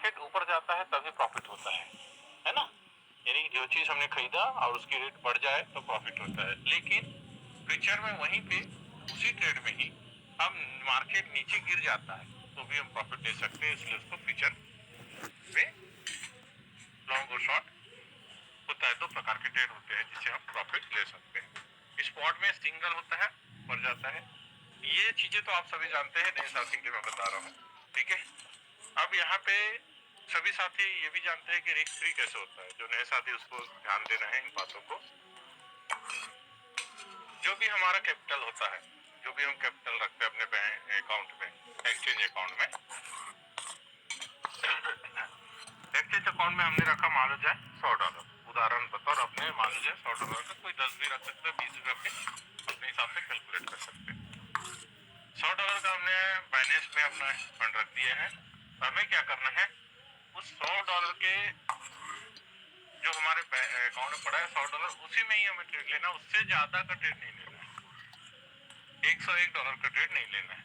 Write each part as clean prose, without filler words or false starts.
Market ऊपर जाता है तभी प्रॉफिट होता है ना। यानी जो चीज हमने खरीदा और उसकी रेट बढ़ जाए तो प्रॉफिट होता है। लेकिन फ्यूचर में वहीं पे उसी ट्रेड में ही हम मार्केट नीचे गिर जाता है तो भी हम प्रॉफिट ले सकते हैं, इसलिए उसको फ्यूचर में लॉन्ग और शॉर्ट होता है। दो प्रकार के ट्रेड होते हैं जिससे हम प्रॉफिट ले सकते हैं। स्पॉट में सिंगल होता है, बढ़ जाता है। ये चीजें तो आप सभी जानते हैं, नहीं साथी के मैं बता रहा हूँ, ठीक है। अब यहाँ पे सभी साथी ये भी जानते हैं कि रिस्क फ्री कैसे होता है। जो नए साथी उसको ध्यान देना है इन बातों को। जो भी हमारा कैपिटल होता है, जो भी हम कैपिटल रखते हैं अपने बैंक अकाउंट में, एक्सचेंज अकाउंट में, एक्सचेंज अकाउंट में हमने रखा मान लो जाए $100, उदाहरण बतौर अपने मान लो जाए $100 का, कोई 10 भी रख सकते हैं, 20 भी रख के अपने हिसाब से कैलकुलेट कर सकते हैं। $100 का हमने बाइनेंस में अपना फंड रख दिया है। हमें क्या करना है, उस $100 के जो हमारे अकाउंट में पड़ा है $100, उसी में ही हमें ट्रेड लेना, उससे ज्यादा का ट्रेड नहीं लेना है। $101 का ट्रेड नहीं लेना है,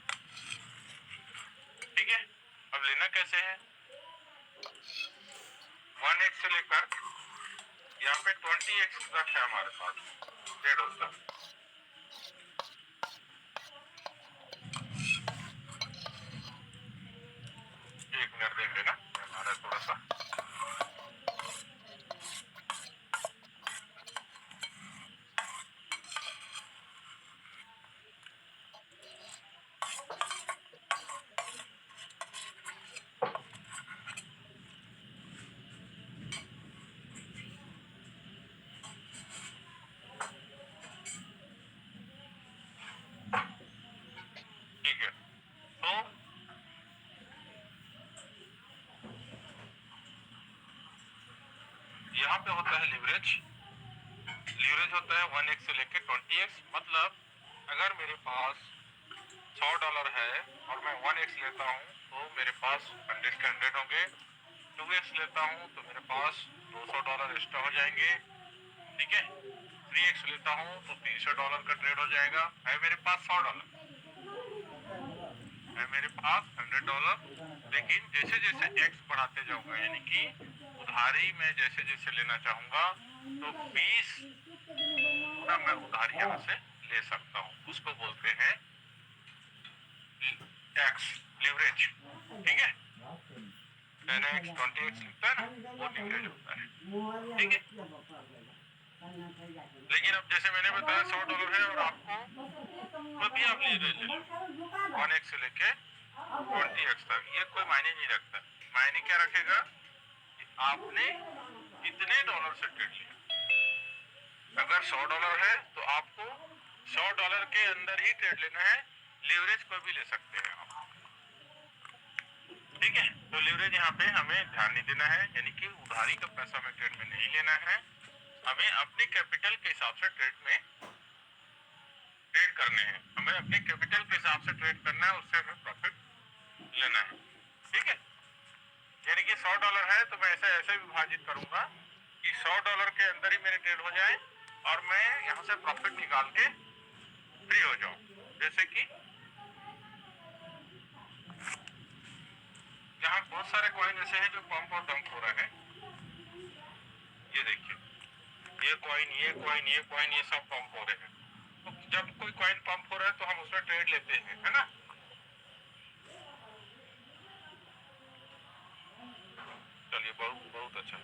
ठीक है। अब लेना कैसे है, 1x से लेकर यहाँ पे 20x तक है हमारे पास ट्रेड होता है। एक मिनट देख लेना, हमारा थोड़ा सा ठीक है। तो यहाँ पे होता है लिवरेज। लिवरेज होता है 1x से लेके 20x। मतलब अगर मेरे पास $100 है और मैं 1x लेता हूँ तो मेरे पास 100 के 100 होंगे। 2x लेता हूँ तो मेरे पास $200 एक्स्ट्रा हो जाएंगे, ठीक है। 3x लेता हूँ तो $300 का ट्रेड हो जाएगा। है मेरे पास $100, है मेरे पास $100। लेकिन जैसे जैसे x बढ़ाते जाऊंगा, यानी कि उधारी में जैसे जैसे लेना चाहूंगा तो 20 गुना मैं उधारी यहाँ से ले सकता हूँ। उसको बोलते हैं x लिवरेज, ठीक है। 10x 20x लिखता है ना, वो लिवरेज होता है, ठीक है। लेकिन अब जैसे मैंने बताया $100 है और आपको कभी आप लिवरेज ले लो 1x से लेके 20x तक, ये कोई मायने नहीं रखता। मायने क्या रखेगा कि आपने कितने डॉलर से ट्रेड लिया। अगर $100 है तो आपको $100 के अंदर ही ट्रेड लेना है, लिवरेज पर भी ले सकते हैं आप, ठीक है। तो लिवरेज यहाँ पे हमें ध्यान नहीं देना है, यानी कि उधारी का पैसा हमें ट्रेड में नहीं लेना है। हमें अपने कैपिटल के हिसाब से ट्रेड करने हैं। हमें अपने कैपिटल के हिसाब से ट्रेड करना है, उससे हमें प्रॉफिट लेना है, ठीक है। यानी कि $100 है तो मैं ऐसे विभाजित करूंगा कि $100 के अंदर ही मेरे ट्रेड हो जाए और मैं यहाँ से प्रॉफिट निकाल के फ्री हो जाऊं। जैसे कि यहाँ बहुत सारे कॉइन ऐसे हैं जो पंप और डंप हो रहे हैं। ये देखिए, ये कॉइन, ये कॉइन, ये कॉइन, ये सब पंप हो रहे हैं। तो जब कोई कॉइन पंप हो रहा है तो हम उसमें ट्रेड लेते हैं, है ना। चलिए, बहुत बहुत अच्छा।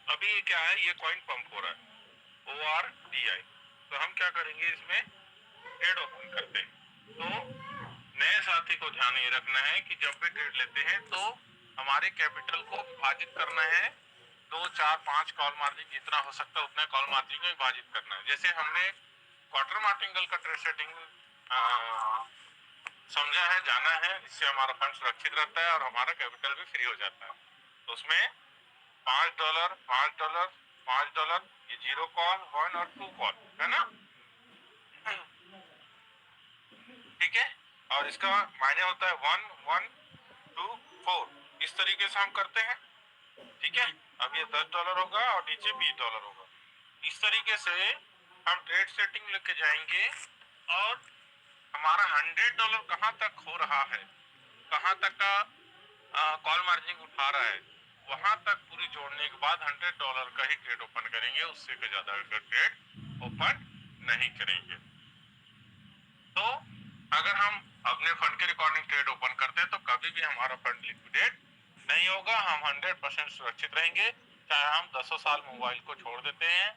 अभी ये क्या है, ये कॉइन पंप हो रहा है ORDI। तो हम क्या करेंगे, इसमें ट्रेड ओपन करते हैं। तो नए साथी को ध्यान ये रखना है कि जब भी ट्रेड लेते हैं तो हमारे कैपिटल को विभाजित करना है। 2, 4, 5 कॉल मार्जिन जितना हो सकता है उतना कॉल मार्जिन में विभाजित करना है। जैसे हमने क्वार्टर मार्टिंगल का ट्रेड सेटिंग समझा है, जाना है, इससे हमारा फंड सुरक्षित रहता है और हमारा कैपिटल भी फ्री हो जाता है। तो उसमें $5, $5, $5, ये 0 कॉल, 1 और 2 कॉल, है ना, ठीक है। और इसका मायने होता है 1, 1, 2, 4। इस तरीके से हम करते हैं, ठीक है। अब ये $10 होगा और नीचे $20 होगा। इस तरीके से हम ट्रेड सेटिंग लेके जाएंगे और हमारा $100 कहाँ तक हो रहा है, कहाँ तक का कॉल मार्जिन उठा रहा है, वहां तक पूरी जोड़ने के बाद $100 का ही ट्रेड ओपन करेंगे, उससे का ज्यादा का ट्रेड ओपन नहीं करेंगे। तो अगर हम अपने फंड के रिकॉर्डिंग ट्रेड ओपन करते हैं तो कभी भी हमारा फंड लिक्विडेट नहीं होगा, हम 100% सुरक्षित रहेंगे। चाहे हम 10 साल मोबाइल को छोड़ देते हैं,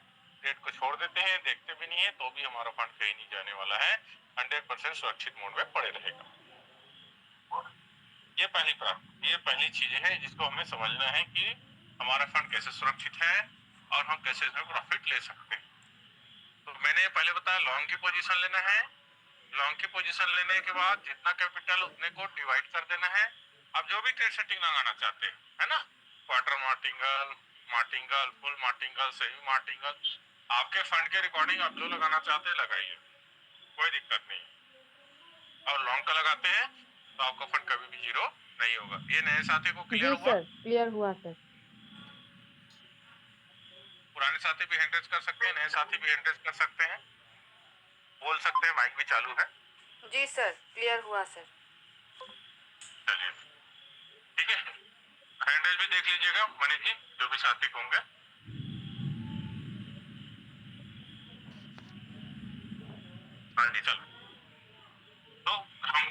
ट्रेड को छोड़ देते हैं, देखते भी नहीं है, तो भी हमारा फंड कहीं नहीं जाने वाला है, 100% सुरक्षित मोड में पड़े रहेगा। ये पहली चीज है जिसको हमें समझना है कि हमारा फंड कैसे सुरक्षित है और हम कैसे इसमें प्रॉफिट ले सकते हैं। तो मैंने पहले बताया लॉन्ग की पोजीशन लेना है। लॉन्ग की पोजीशन लेने के बाद जितना कैपिटल उतने को डिवाइड कर देना है। अब जो भी ट्रेड सेटिंग लगाना चाहते हैं, है ना, quarter martingale, martingale, full martingale, semi martingale, आपके फंड के रिकॉर्डिंग आप जो लगाना चाहते हैं लगाइए, कोई दिक्कत नहीं। और लॉन्ग का लगाते हैं तो आपका फंड कभी भी जीरो नहीं होगा। ये नए साथी को क्लियर जी हुआ? सर, क्लियर हुआ सर। पुराने साथी भी हैंड रेज कर सकते हैं, नए साथी भी हैंड रेज कर सकते हैं, बोल सकते हैं, माइक भी चालू है। जी सर, क्लियर हुआ सर। चलिए ठीक है, हैंड रेज भी देख लीजिएगा मनीष जी, जो भी साथी होंगे। हाँ जी चलो, तो हम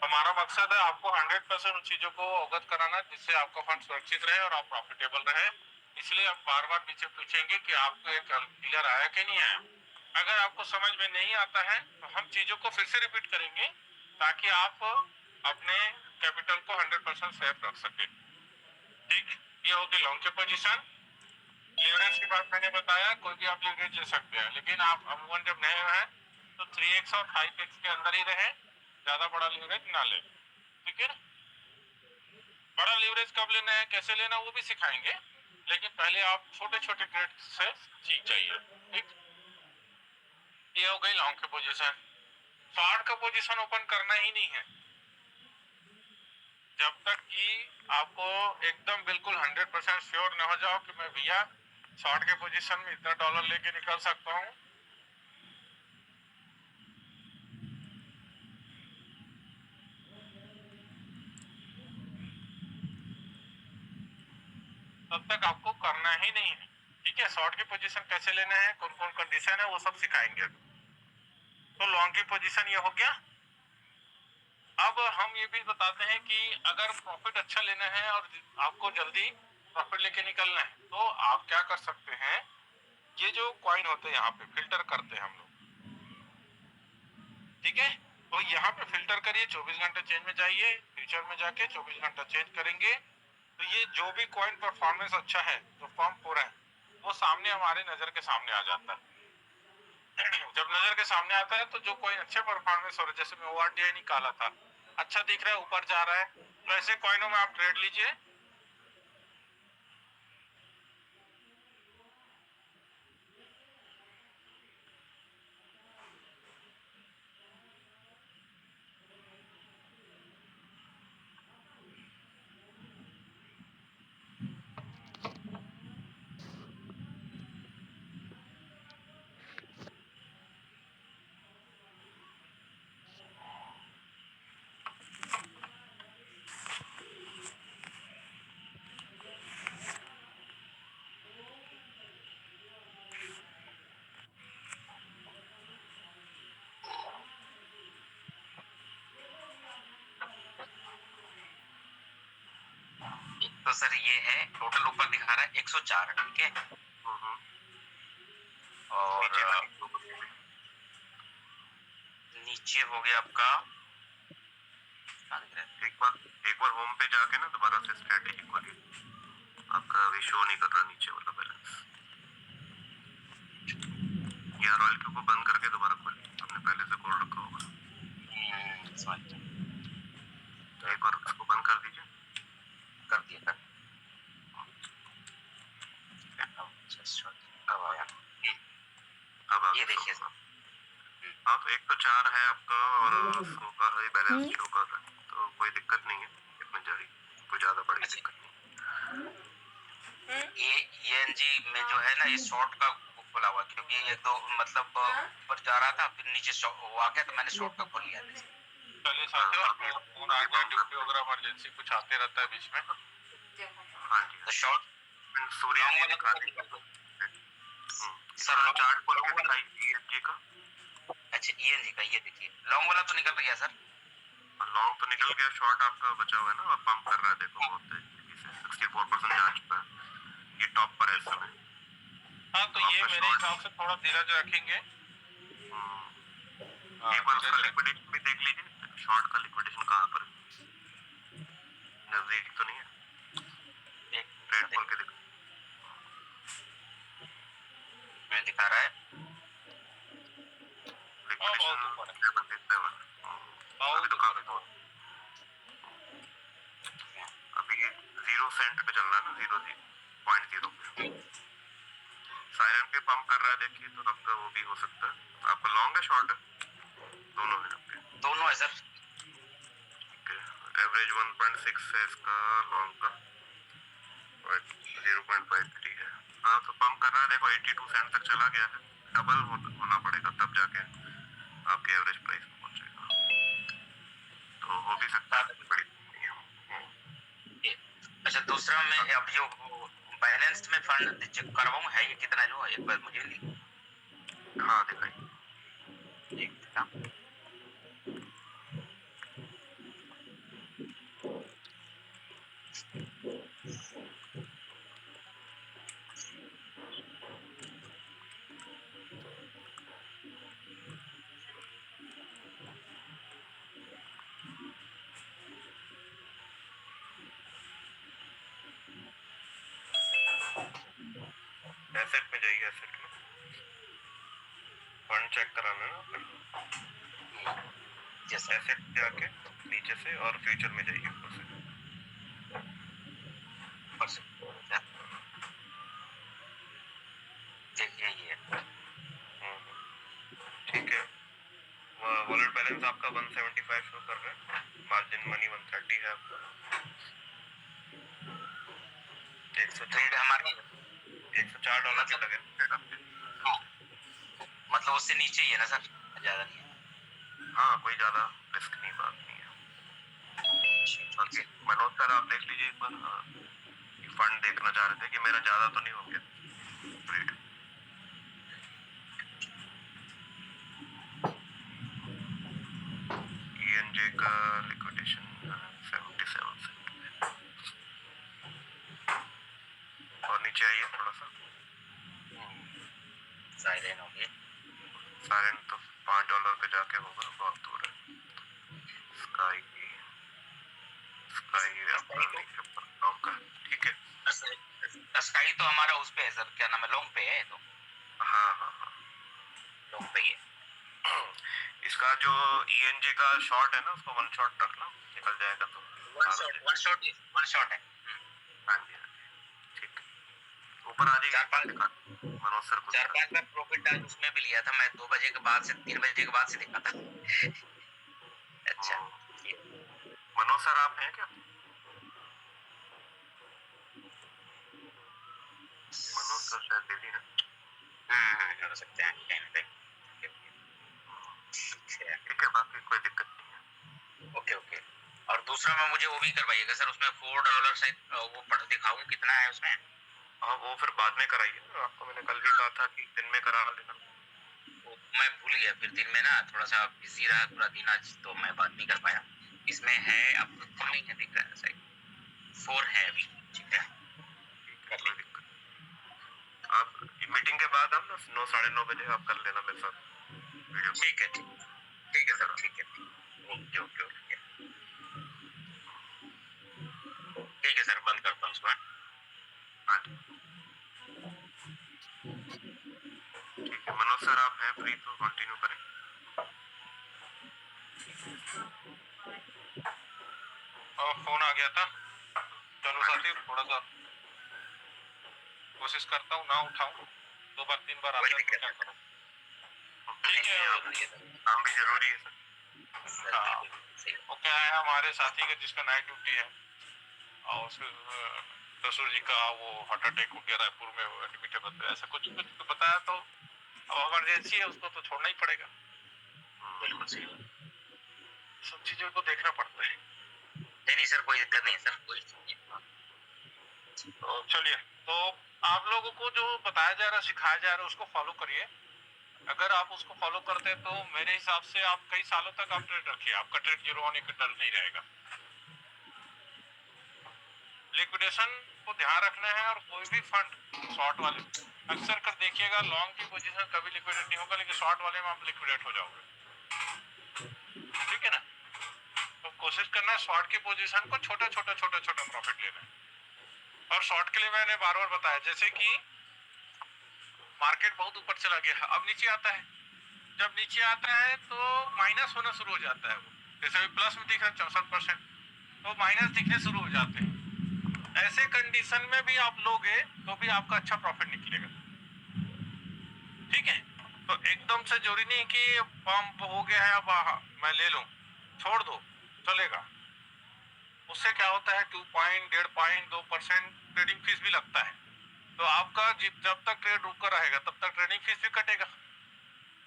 हमारा मकसद है आपको 100% उन चीजों को अवगत कराना जिससे आपका फंड सुरक्षित रहे और आप प्रॉफिटेबल रहे। इसलिए आप बार बार पीछे पूछेंगे कि आपको एक क्लियर आया कि नहीं आया। अगर आपको समझ में नहीं आता है तो हम चीजों को फिर से रिपीट करेंगे ताकि आप अपने कैपिटल को 100% सेफ रख सके। ठीक, ये होगी लॉन्ग की पोजीशन। लीवरेज की बात मैंने बताया, कोई भी आप लीवरेज ले सकते हैं, लेकिन आप अमूमन जब नए हैं तो 3x और 5x के अंदर ही रहे, ज्यादा बड़ा लीवरेज ना ले। ठीक है, बड़ा लीवरेज कब लेना है, कैसे लेना, वो भी सिखाएंगे, लेकिन पहले आप छोटे छोटे ट्रेड से सीख जाइए। ठीक, ये हो गई लॉन्ग की पोजीशन। शॉर्ट का पोजीशन ओपन करना ही नहीं है जब तक कि आपको एकदम बिल्कुल 100% श्योर न हो जाओ कि मैं भैया शॉर्ट के पोजीशन में इतना डॉलर लेके निकल सकता हूँ। तब तक आपको करना ही नहीं है। ठीक है, शॉर्ट की पोजीशन कैसे लेना है, कौन कौन कंडीशन है, वो सब सिखाएंगे। तो लॉन्ग की पोजीशन ये हो गया। अब हम ये भी बताते हैं कि अगर प्रॉफिट अच्छा लेना है और आपको जल्दी प्रॉफिट लेके निकलना है तो आप क्या कर सकते हैं। ये जो कॉइन होते हैं यहाँ पे फिल्टर करते हैं हम लोग, ठीक है, तो यहाँ पे फिल्टर करिए, 24 घंटे चेंज में जाइए, फ्यूचर में जाके 24 घंटा चेंज करेंगे तो ये जो भी कॉइन परफॉर्मेंस अच्छा है, जो फॉर्म पूरा है, वो सामने हमारे नजर के सामने आ जाता है। जब नजर के सामने आता है तो जो कॉइन अच्छे परफॉर्मेंस हो रहे, जैसे मैं ORDI निकाला था, अच्छा दिख रहा है, ऊपर जा रहा है, तो ऐसे कॉइनों में आप ट्रेड लीजिए। तो सर ये है टोटल ऊपर दिखा रहा है 104, ठीक है, और नीचे हो गया आपका, एक बार होम पे जाके ना दोबारा से स्ट्रेटेजी खोलिए, आपका अभी शो नहीं कर रहा नीचे वाला बैलेंस। या रॉयल क्यू को बंद करके दोबारा खोलिए, आपने पहले से खोल रखा होगा। एक बार उसको बंद कर दीजिए। कर दिया, अब आया, अब ये देखिए सर, हाँ, तो 104 है आपका और शो कर रही बैलेंस शो कर रहा है, तो कोई दिक्कत नहीं है, इसमें कोई ज्यादा बड़ी दिक्कत नहीं। ENG में जो है ना ये शॉर्ट का खुला हुआ, क्योंकि एक दो मतलब ऊपर जा रहा था, फिर नीचे वो आ गया तो मैंने शॉर्ट का खोल लिया। चलिए साथियों, फोन आ गया, ड्यूटी वगैरह इमरजेंसी कुछ आते रहता है बीच में। हाँ जी, तो शॉर्ट सूर्य ने दिखा दिया सर, चार्ट खोल के दिखाई ENG का। अच्छा, ENG का ये देखिए, लॉन्ग वाला तो निकल गया सर, लॉन्ग तो निकल गया, शॉर्ट आपका बचा हुआ है ना, और पंप कर रहा है, देखो बहुत तेजी से 64% जा चुका है, ये टॉप पर है इस समय। हाँ, तो ये मेरे हिसाब से थोड़ा धीरज रखेंगे। एक बार उसका लिक्विडेशन भी देख लीजिए, शॉर्ट का लिक्विडेशन कहाँ पर है, नजदीक तो नहीं है, एक ट्रेड खोल के देखो, मैं दिखा रहा है लिक्विडेशन 77, अभी तो काफी बहुत, अभी 0 सेंट पे चल रहा है ना, 0.0 पे साइरन पे पंप कर रहा है, देखिए तो आपका वो भी हो सकता है। आपका लॉन्ग है शॉर्ट है, दोनों है आपके, दोनों है सर। एवरेज 1.6 है इसका लॉन्ग का, और 0.53 है। हाँ, तो पंप कर रहा है, देखो 82 सेंट तक चला गया है, डबल होना पड़ेगा तब जाके आपके एवरेज प्राइस में पहुंचेगा, तो हो भी सकता है बड़ी। अच्छा, दूसरा मैं अब जो बैलेंस में फंड चेक करवाऊं है ये कितना जो एक बार मुझे हाँ दिखाई एक ना। एसेट में जाइए, एसेट में फंड चेक कराना है ना फिर, यस एसेट जाके नीचे से और फ्यूचर में जाइए ऊपर से, देखिए ये ठीक है। वॉलेट बैलेंस आपका 175 शो कर रहा है, मार्जिन मनी 130 है आपका, 104 हमारे $104 के लगे, मतलब उससे नीचे ही है ना सर, ज्यादा नहीं है। हाँ, कोई ज्यादा रिस्क नहीं, बात नहीं है। मनोज सर आप देख लीजिए एक बार, फंड देखना चाह रहे थे कि मेरा ज्यादा तो नहीं हो गया रेट। ENJ का लिक्विडेशन 77 सेंट, और नीचे आइए थोड़ा सा, साइलेंट हो गए, साइलेंट तो $5 पे जाके होगा, बहुत दूर है। स्काई का ठीक है, स्काई तो हमारा उस पे है सर, क्या नाम है, लॉन्ग पे है तो। हाँ हाँ हाँ, लॉन्ग पे है। इसका जो ENJ का शॉर्ट है ना, उसको वन शॉट रखना, निकल जाएगा तो वन शॉट है। हाँ जी हाँ जी, ठीक, ऊपर आ जाएगा। मनोज सर को 4-5 का प्रॉफिट आज उसमें भी लिया था मैं, 2 बजे के बाद से 3 बजे के बाद से देखा था। अच्छा, मनोज सर आप हैं क्या? मनोज सर शायद दिल्ली है। हो सकते हैं कहीं ना कहीं। ठीक है, बाकी कोई दिक्कत नहीं है। ओके ओके, और दूसरा में मुझे वो भी करवाइएगा सर, उसमें $4 शायद वो पढ़ दिखाऊं कितना है उसमें। हाँ, वो फिर बाद में कराइए, आपको मैंने कल भी कहा था कि दिन में करा लेना, मैं भूल गया, फिर दिन में ना थोड़ा सा बिजी रहा पूरा दिन आज, तो मैं बात नहीं कर पाया। इसमें है आपको तो नहीं है, दिख रहा है शायद 4 है अभी, ठीक है कर लेंगे। आप मीटिंग के बाद हम 9 9:30 बजे आप कर लेना मेरे साथ वीडियो। ठीक है ठीक है सर, ठीक है, ओके ओके ओके, ठीक है सर, बंद करता हूँ उसको। हाँ ठीक है, मनोज सर आप हैं फ्री तो कंटिन्यू करें। फोन आ गया था, चलो साथी थोड़ा सा कोशिश करता हूँ ना उठाऊं, 2 बार 3 बार आता है तो क्या करूं। ठीक है, काम भी जरूरी है सर। हाँ, वो क्या है हमारे साथी का जिसका नाइट ड्यूटी है, और उसके ससुर जी का वो हार्ट अटैक हो गया, रायपुर में एडमिट है, ऐसा कुछ कुछ तो बताया, तो अब इमरजेंसी है, उसको तो छोड़ना ही पड़ेगा। बिल्कुल सही बात। सब चीजों को देखना पड़ता है। नहीं सर, कोई दिक्कत नहीं सर, कोई तो चलिए, तो आप लोगों को जो बताया जा रहा है, सिखाया जा रहा है, उसको फॉलो करिए। अगर आप उसको फॉलो करते हैं तो मेरे हिसाब से आप कई सालों तक आप ट्रेड रखिए, आपका ट्रेड जीरो होने का डर नहीं रहेगा। लिक्विडेशन को ध्यान रखना है, और कोई भी फंड शॉर्ट वाले अक्सर कर देखिएगा, लॉन्ग की पोजीशन कभी लिक्विडेट नहीं होगा, लेकिन शॉर्ट वाले में आप लिक्विडेट हो जाओगे, ठीक है ना। तो कोशिश करना है शॉर्ट की पोजीशन को छोटा छोटा प्रॉफिट लेना है। और शॉर्ट के लिए मैंने बार बार बताया, जैसे कि मार्केट बहुत ऊपर चला गया, अब नीचे आता है, जब नीचे आता है तो माइनस होना शुरू हो जाता है। वो जैसे अभी प्लस में दिख रहा है 64%, तो माइनस दिखने शुरू हो जाते हैं। ऐसे कंडीशन में भी आप लोगे तो भी आपका अच्छा प्रॉफिट निकलेगा, ठीक है। तो एकदम से जरूरी नहीं कि पंप हो गया है अब मैं ले लूं, छोड़ दो, चलेगा। उससे क्या होता है 2 पॉइंट 1.5% 2% ट्रेडिंग फीस भी लगता है। तो आपका जब तक ट्रेड रुका रहेगा तब तक ट्रेडिंग फीस भी कटेगा।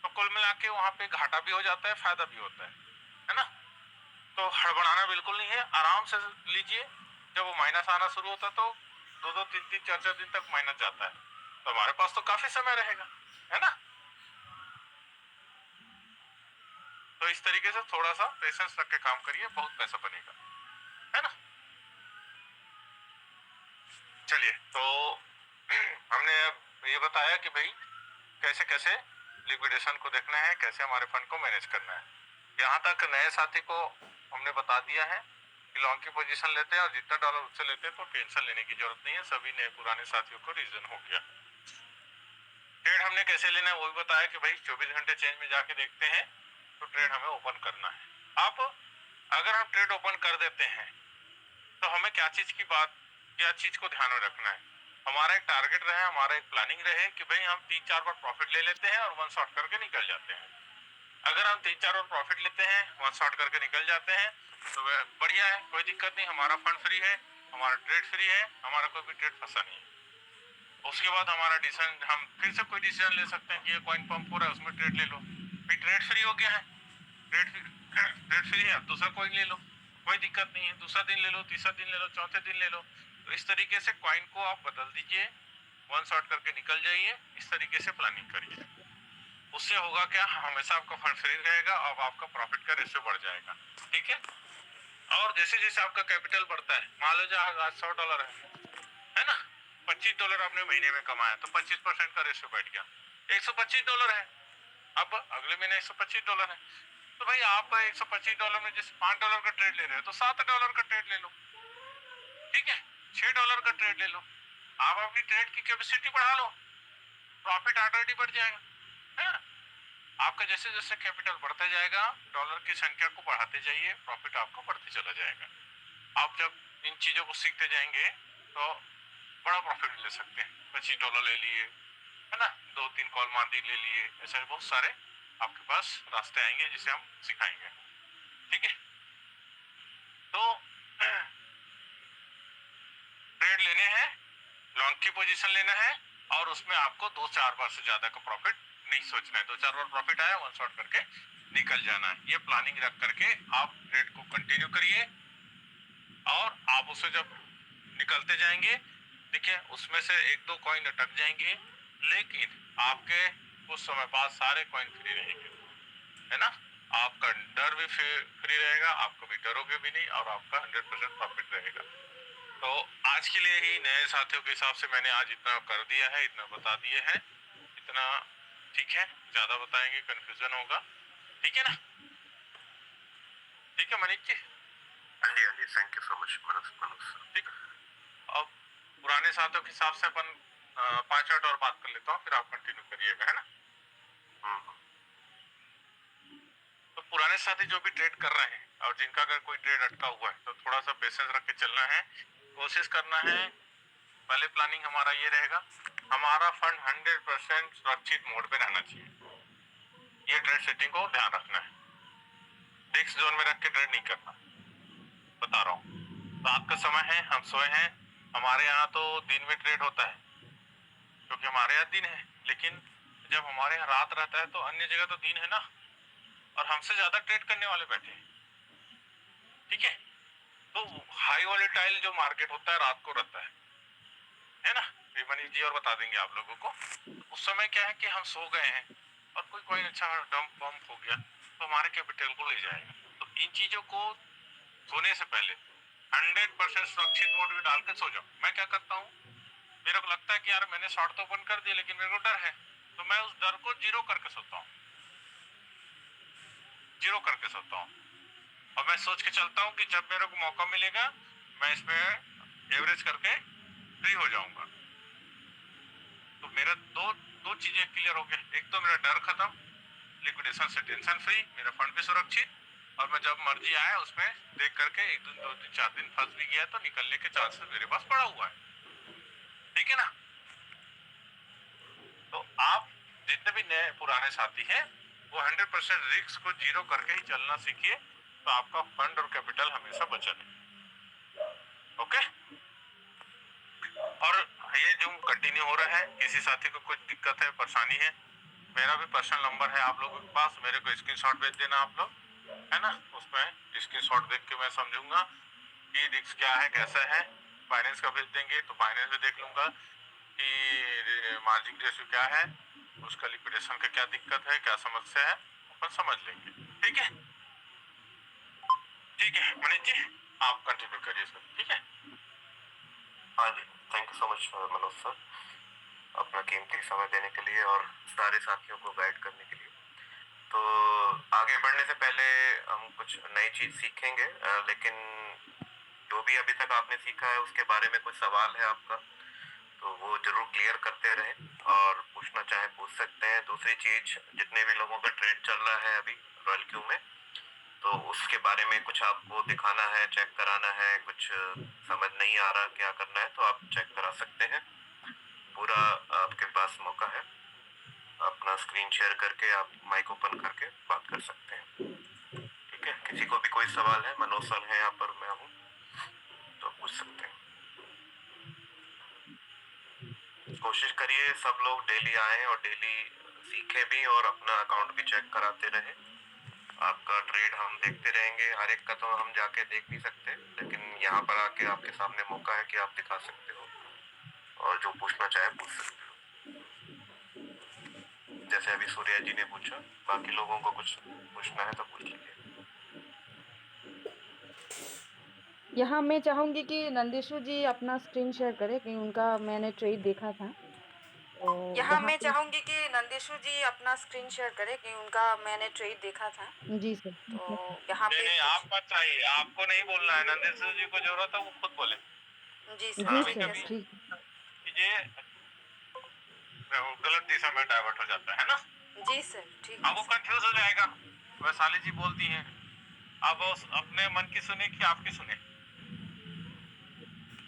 तो कुल मिला के वहां पे घाटा भी हो जाता है, फायदा भी होता है ना। तो हड़बड़ाना बिल्कुल नहीं है, आराम से लीजिए। जब वो माइनस आना शुरू होता है तो 2-2 3-3 4-4 दिन तक माइनस जाता है, तो हमारे पास तो काफी समय रहेगा, है ना। तो इस तरीके से थोड़ा सा पेशेंस रख के काम करिए, बहुत पैसा बनेगा, है ना। चलिए, तो हमने अब ये बताया कि भाई कैसे कैसे लिक्विडेशन को देखना है, कैसे हमारे फंड को मैनेज करना है। यहाँ तक नए साथी को हमने बता दिया है कि लॉन्ग की पोजीशन लेते हैं और जितना डॉलर उससे लेते हैं तो टेंशन लेने की जरूरत नहीं है। सभी नए पुराने साथियों को रीजन हो गया। ट्रेड हमने कैसे लेना है वो भी बताया कि भाई 24 घंटे चेंज में जाके देखते हैं तो ट्रेड हमें ओपन करना है। अब अगर हम ट्रेड ओपन कर देते हैं तो हमें क्या चीज को ध्यान में रखना है। हमारा एक टारगेट रहे, हमारा एक प्लानिंग रहे कि भाई हम 3-4 बार प्रॉफिट ले लेते हैं और वन शॉट करके निकल जाते हैं। अगर हम 3-4 बार प्रॉफिट लेते हैं, वन शॉट करके निकल जाते हैं, तो बढ़िया है, कोई दिक्कत नहीं, हमारा फंड फ्री है, हमारा ट्रेड फ्री है, हमारा कोई भी ट्रेड फंसा नहीं है। उसके बाद हमारा डिसीजन, हम फिर से कोई डिसीजन ले सकते हैं कि ये कॉइन पंप हो रहा है उसमें ट्रेड ले लो, भाई ट्रेड फ्री हो गया है, ट्रेड फ्री है, दूसरा कॉइन ले लो, कोई दिक्कत नहीं है, दूसरा दिन ले लो, तीसरा दिन ले लो, चौथे दिन ले लो। तो इस तरीके से कॉइन को आप बदल दीजिए, वन शॉट करके निकल जाइए, इस तरीके से प्लानिंग करिए। उससे होगा क्या, हमेशा आपका फंड फ्री रहेगा, अब आपका प्रॉफिट का रेशियो बढ़ जाएगा, ठीक है। और जैसे जैसे आपका कैपिटल बढ़ता है, मान लो आज $100 है ना, $25 आपने महीने में कमाया तो 25% का रेशियो बैठ गया, $125 है। अब अगले महीने $125 है, तो भाई आप $125 में जैसे $5 का ट्रेड ले रहे हो तो $7 का ट्रेड ले लो, ठीक है। $6 का ट्रेड ले लो, आप अपनी ट्रेड की कैपेसिटी बढ़ा लो, प्रॉफिट ऑलरेडी बढ़ जाएगा, है ना। आपका जैसे जैसे कैपिटल बढ़ता जाएगा, डॉलर की संख्या को बढ़ाते जाइए, प्रॉफिट आपका बढ़ते चला जाएगा। आप जब इन चीजों को सीखते जाएंगे तो बड़ा प्रॉफिट ले सकते हैं। $25 ले लिए, है ना, 2-3 कॉल मार्जिन ले लिए, ऐसे बहुत सारे आपके पास रास्ते आएंगे जिसे हम सिखाएंगे, ठीक है। तो ट्रेड लेने हैं, लॉन्ग की पोजीशन लेना है, और उसमें आपको 2-4 बार से ज्यादा का प्रॉफिट नहीं सोचना है। 2-4 बार प्रॉफिट आया, वन शॉट करके निकल जाना है। ये प्लानिंग रख करके आप ट्रेड को कंटिन्यू करिए, और आप उससे जब निकलते जाएंगे, देखिए उसमें से 1-2 कॉइन अटक जाएंगे, लेकिन आपके कुछ समय बाद सारे कॉइन फ्री रहेंगे, है ना। आपका डर भी फ्री रहेगा, आप कभी डरोगे भी नहीं, और आपका 100% प्रॉफिट रहेगा। तो आज के लिए ही नए साथियों के हिसाब से मैंने आज इतना कर दिया है, इतना बता दिए हैं, इतना ठीक है। ज्यादा बताएंगे कंफ्यूजन होगा, ठीक है ना। ठीक है मनीष जी। हाँ जी, thank you so much Manoj. ठीक, अब पुराने साथियों के हिसाब से अपन 5 मिनट और बात कर लेता हूँ, फिर आप कंटिन्यू करिएगा, है ना। तो पुराने साथी जो भी ट्रेड कर रहे हैं और जिनका अगर कोई ट्रेड अटका हुआ है तो थोड़ा सा पेशेंस रख के चलना है, कोशिश करना है। पहले प्लानिंग हमारा ये रहेगा, हमारा फंड 100% सुरक्षित मोड पे रहना चाहिए। ये ट्रेड सेटिंग को ध्यान रखना है, रिस्क जोन में रख के ट्रेड नहीं करना, बता रहा हूँ। रात का समय है, हम सोए हैं, हमारे यहाँ तो दिन में ट्रेड होता है क्योंकि हमारे यहाँ दिन है, लेकिन जब हमारे यहाँ रात रहता है तो अन्य जगह तो दिन है ना, और हमसे ज्यादा ट्रेड करने वाले बैठे हैं। ठीक है, तो हाई वॉलेटाइल जो मार्केट होता है रात को रहता है ना। मनीष जी और बता देंगे आप लोगों को। उस समय क्या है कि हम सो गए हैं और कोई कोई अच्छा डंप पंप हो गया तो हमारे कैपिटल को ले जाएगा। तो इन चीजों को सोने से पहले 100% सुरक्षित मोड में डाल के सो जाओ। मैं क्या करता हूँ, मेरे को लगता है कि यार मैंने शॉर्ट तो बंद कर दिया लेकिन मेरे को डर है, तो मैं उस डर को जीरो करके सोता हूँ, जीरो करके सोता हूँ। और मैं सोच के चलता हूँ कि जब मेरे को मौका मिलेगा मैं इसमें एवरेज करके फ्री हो जाऊंगा। तो मेरा दो दो चीजें क्लियर हो गया, एक तो मेरा डर खत्म, लिक्विडेशन से टेंशन फ्री, मेरा फंड भी सुरक्षित, और मैं जब मर्जी आया उसमें देख करके एक दिन 2 दिन 4 दिन फंस भी गया तो निकलने के चांसेस मेरे पास पड़ा हुआ है। ठीक है ना। तो आप जितने भी नए पुराने साथी हैं वो 100% रिस्क को जीरो करके ही चलना सीखिए, तो आपका फंड और कैपिटल हमेशा बचा रहे। ओके। और ये जो कंटिन्यू हो रहा है, किसी साथी को कुछ दिक्कत है, परेशानी है, मेरा भी पर्सनल नंबर है आप लोगों के पास, मेरे को स्क्रीनशॉट भेज देना आप लोग, है ना। उसमें स्क्रीनशॉट देख के मैं समझूंगा कि रिस्क क्या है कैसा है। फाइनेंस का भेज देंगे तो फाइनेंस में देख लूंगा कि मार्जिन रेशियो क्या है, उसका लिक्विडेशन का क्या दिक्कत है, क्या समस्या है, अपन समझ लेंगे। ठीक है, ठीक है मनीष जी आप कंटिन्यू करिए सर। ठीक है। हाँ जी, thank you so much Manoj sir, अपना कीमती समय देने के लिए और सारे साथियों को गाइड करने के लिए। तो आगे बढ़ने से पहले हम कुछ नई चीज सीखेंगे, लेकिन जो भी अभी तक आपने सीखा है उसके बारे में कोई सवाल है आपका तो वो जरूर क्लियर करते रहें और पूछना चाहे पूछ सकते हैं। दूसरी चीज, जितने भी लोगों का ट्रेड चल रहा है अभी रॉयल क्यू में, तो उसके बारे में कुछ आपको दिखाना है, चेक कराना है, कुछ समझ नहीं आ रहा क्या करना है तो आप चेक करा सकते हैं। पूरा आपके पास मौका है, अपना स्क्रीन शेयर करके आप माइक ओपन करके बात कर सकते हैं। ठीक है, किसी को भी कोई सवाल है, मनोज सर है यहाँ पर, मैं हूँ, तो पूछ सकते हैं। कोशिश करिए सब लोग डेली आए और डेली सीखे भी और अपना अकाउंट भी चेक कराते रहे। आपका ट्रेड हम देखते रहेंगे, हर एक का तो हम जाके देख नहीं सकते, लेकिन यहाँ पर आके आपके सामने मौका है कि आप दिखा सकते हो और जो पूछना चाहे पूछ सकते हो। जैसे अभी सूर्या जी ने पूछा, बाकी लोगों को कुछ पूछना है तो पूछ लीजिए। यहाँ मैं चाहूंगी कि नंदेशु जी अपना स्क्रीन शेयर करें कि उनका मैंने ट्रेड देखा था। यहाँ मैं चाहूंगी कि नंदेशु जी अपना स्क्रीन शेयर करें कि उनका मैंने ट्रेड देखा था। जी सर। तो यहाँ पे नहीं आप मत चाहिए, आपको नहीं बोलना है, नंदेश्वर जी को जरूरत है वो खुद बोले। जी सर, ठीक है कभी सर। ये गलत दिशा में डाइवर्ट हो जाता है ना। जी सर, ठीक है। अब वो कंफ्यूज हो जाएगा। वैशाली जी बोलती हैं, अब अपने मन की सुने कि आपकी सुने।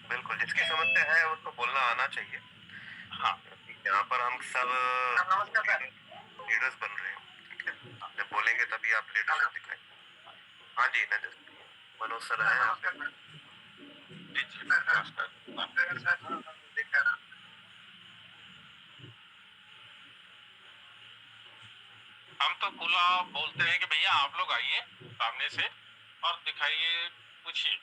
बिल्कुल, जिसकी समस्या है उसको बोलना आना चाहिए। हाँ, यहाँ पर हम सब लीडर्स बन रहे हैं, ठीक है। जब बोलेंगे तभी आप लीडरशिप दिखाएंगे। हाँ जी, मनोज सर है यहाँ पे। हम तो खुला बोलते हैं कि भैया आप लोग आइए सामने से और दिखाइए, पूछिए।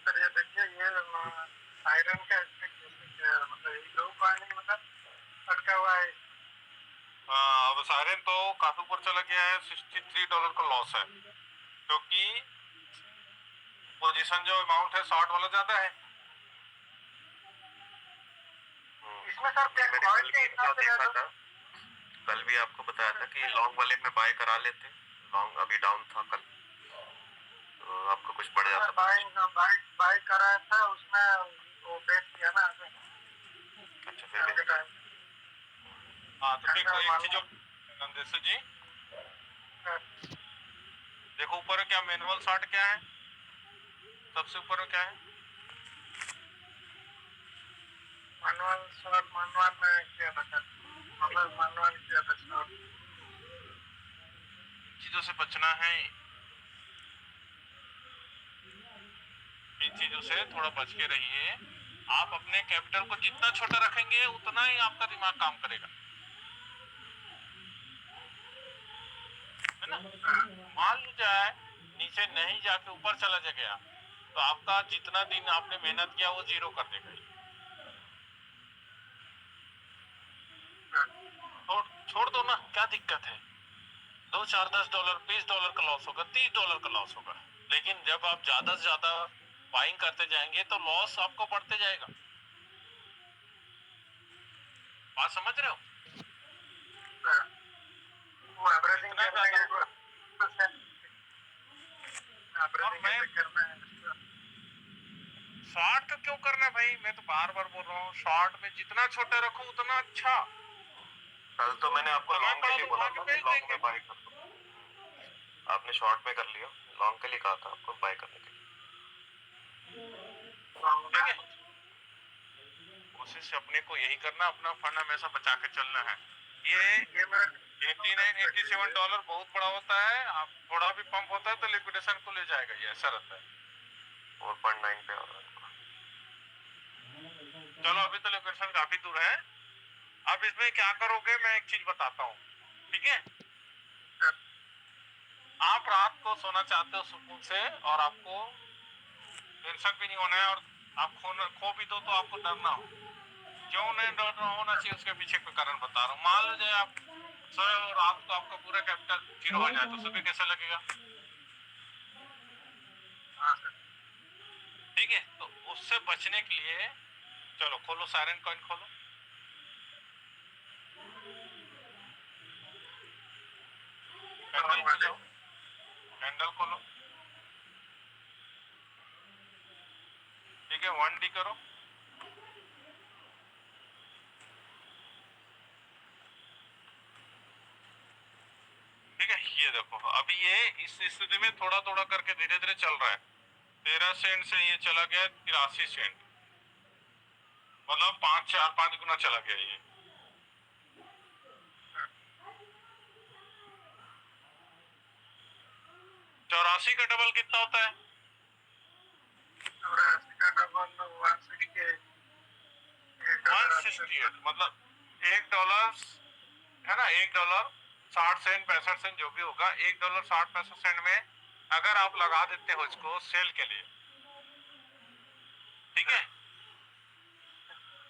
सर ये देखिए, ये आयरन का मतलब लो पानी मतलब अटका हुआ है। अब सायरन तो काफी ऊपर चला गया है, $63 का लॉस है, क्योंकि पोजीशन जो अमाउंट है शॉर्ट वाला ज्यादा है। इसमें सर मैंने कल भी इतना देखा था, कल भी आपको बताया था कि लॉन्ग वाले में बाय करा लेते, लॉन्ग अभी डाउन था कल, तो आपको कुछ पड़ जाता। बाय कराया था उसमें, वो बेच किया ना। अच्छा, फिर हाँ तो देखो एक चीज नंदेश्वर जी, देखो ऊपर क्या मैनुअल शॉर्ट क्या है, सबसे ऊपर क्या है, manual में किया था सर, manual किया था सर। चीजों से बचना है। इन चीजों से थोड़ा बच के रहिए। आप अपने कैपिटल को जितना छोटा रखेंगे उतना ही आपका दिमाग काम करेगा, है ना। मान लो जाए नीचे नहीं जाके ऊपर चला जा गया तो आपका जितना दिन आपने मेहनत किया वो जीरो कर देगा। छोड़ छोड़ दो ना, क्या दिक्कत है। 2 4 10 डॉलर $20 का लॉस होगा, $30 का लॉस होगा, लेकिन जब आप ज्यादा से ज्यादा बाइंग करते जाएंगे तो लॉस आपको बढ़ते जाएगा। बात समझ रहे हो। वो एवरेजिंग इतना करने के ज्यादा और मैं करना है। शॉर्ट का क्यों करना है भाई, मैं तो बार बार बोल रहा हूँ शॉर्ट में जितना छोटा रखो उतना अच्छा। कल तो मैंने आपको समय लॉन्ग के पड़ा लिए तो बोला उठा के था कि बेच लॉन्ग देंगे। में बाय कर दो, आपने शॉर्ट में कर लिया। लॉन्ग के लिए कहा था आपको बाय करने के लिए। ठीक है, कोशिश अपने को यही करना, अपना फंड हमेशा बचा के चलना है। ये मैं 89 $87 बहुत बड़ा होता है, आप थोड़ा भी पंप होता है तो लिक्विडेशन को ले जाएगा, ये ऐसा रहता है। 4.9 पे आ रहा है। चलो अभी तो लिक्विडेशन काफी दूर है। अब इसमें क्या करोगे मैं एक चीज बताता हूँ, ठीक है। आप रात को सोना चाहते हो सुकून से और आपको टेंशन भी नहीं होना है, और आप खो भी दो तो आपको डरना हो, क्यों नहीं डरना होना चाहिए उसके पीछे कोई कारण बता रहा हूँ। मान लो जाए आप सोए और रात को आपका पूरा कैपिटल जीरो हो जाए तो सुबह कैसे लगेगा। ठीक है, तो उससे बचने के लिए चलो खोलो साइरन कॉइन खोलो, कैंडल खोलो, कैंडल खोलो, ठीक है। 1D करो, ठीक है। ये देखो अभी ये इस स्थिति में थोड़ा थोड़ा करके धीरे धीरे चल रहा है। 13 सेंट से ये चला गया 83 सेंट, मतलब 5 4 5 गुना चला गया ये। 84 का डबल कितना होता है। 168, मतलब $1 है ना। $1 60 सेंट 65 सेंट जो भी होगा, $1 60 65 सेंट में अगर आप लगा देते हो इसको सेल के लिए, ठीक है,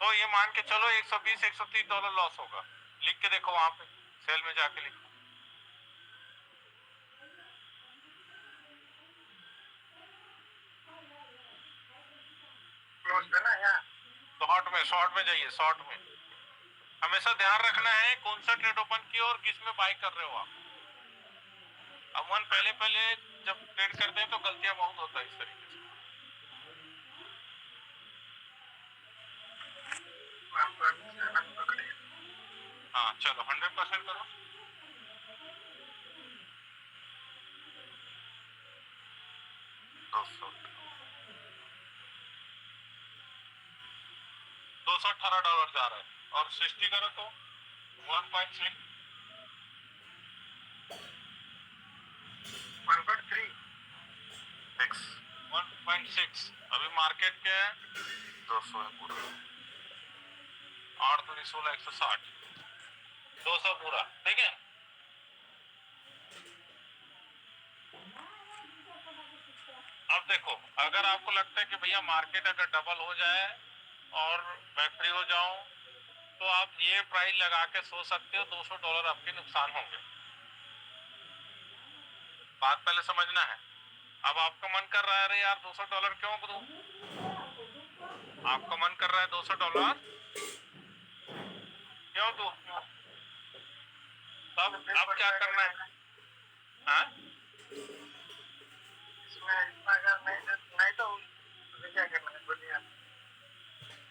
तो ये मान के चलो $120 $130 लॉस होगा। लिख के देखो वहां पे सेल में जाके लिखो। शॉर्ट में जाइए, शॉर्ट में हमेशा ध्यान रखना है कौन सा ट्रेड ओपन किया और किस में बाय कर रहे हो आप। अमन पहले पहले जब ट्रेड करते हैं तो गलतियां बहुत होता है इस तरीके से। हाँ चलो 100% करो। $218 जा रहा है, और 60 करो तो 1.6 1.6। अभी मार्केट के 200 है पूरा। 8 दूनी 16 160, 200 पूरा, ठीक है। अब देखो अगर आपको लगता है कि भैया मार्केट अगर डबल हो जाए और मैं फ्री हो जाऊं तो आप ये प्राइस लगा के सोच सकते हो $200 आपके नुकसान होंगे। बात पहले समझना है। अब आपका मन कर रहा है अरे यार $200 क्यों दूं, आपका मन कर रहा है $200 क्यों दूं, तब अब क्या करना है। हाँ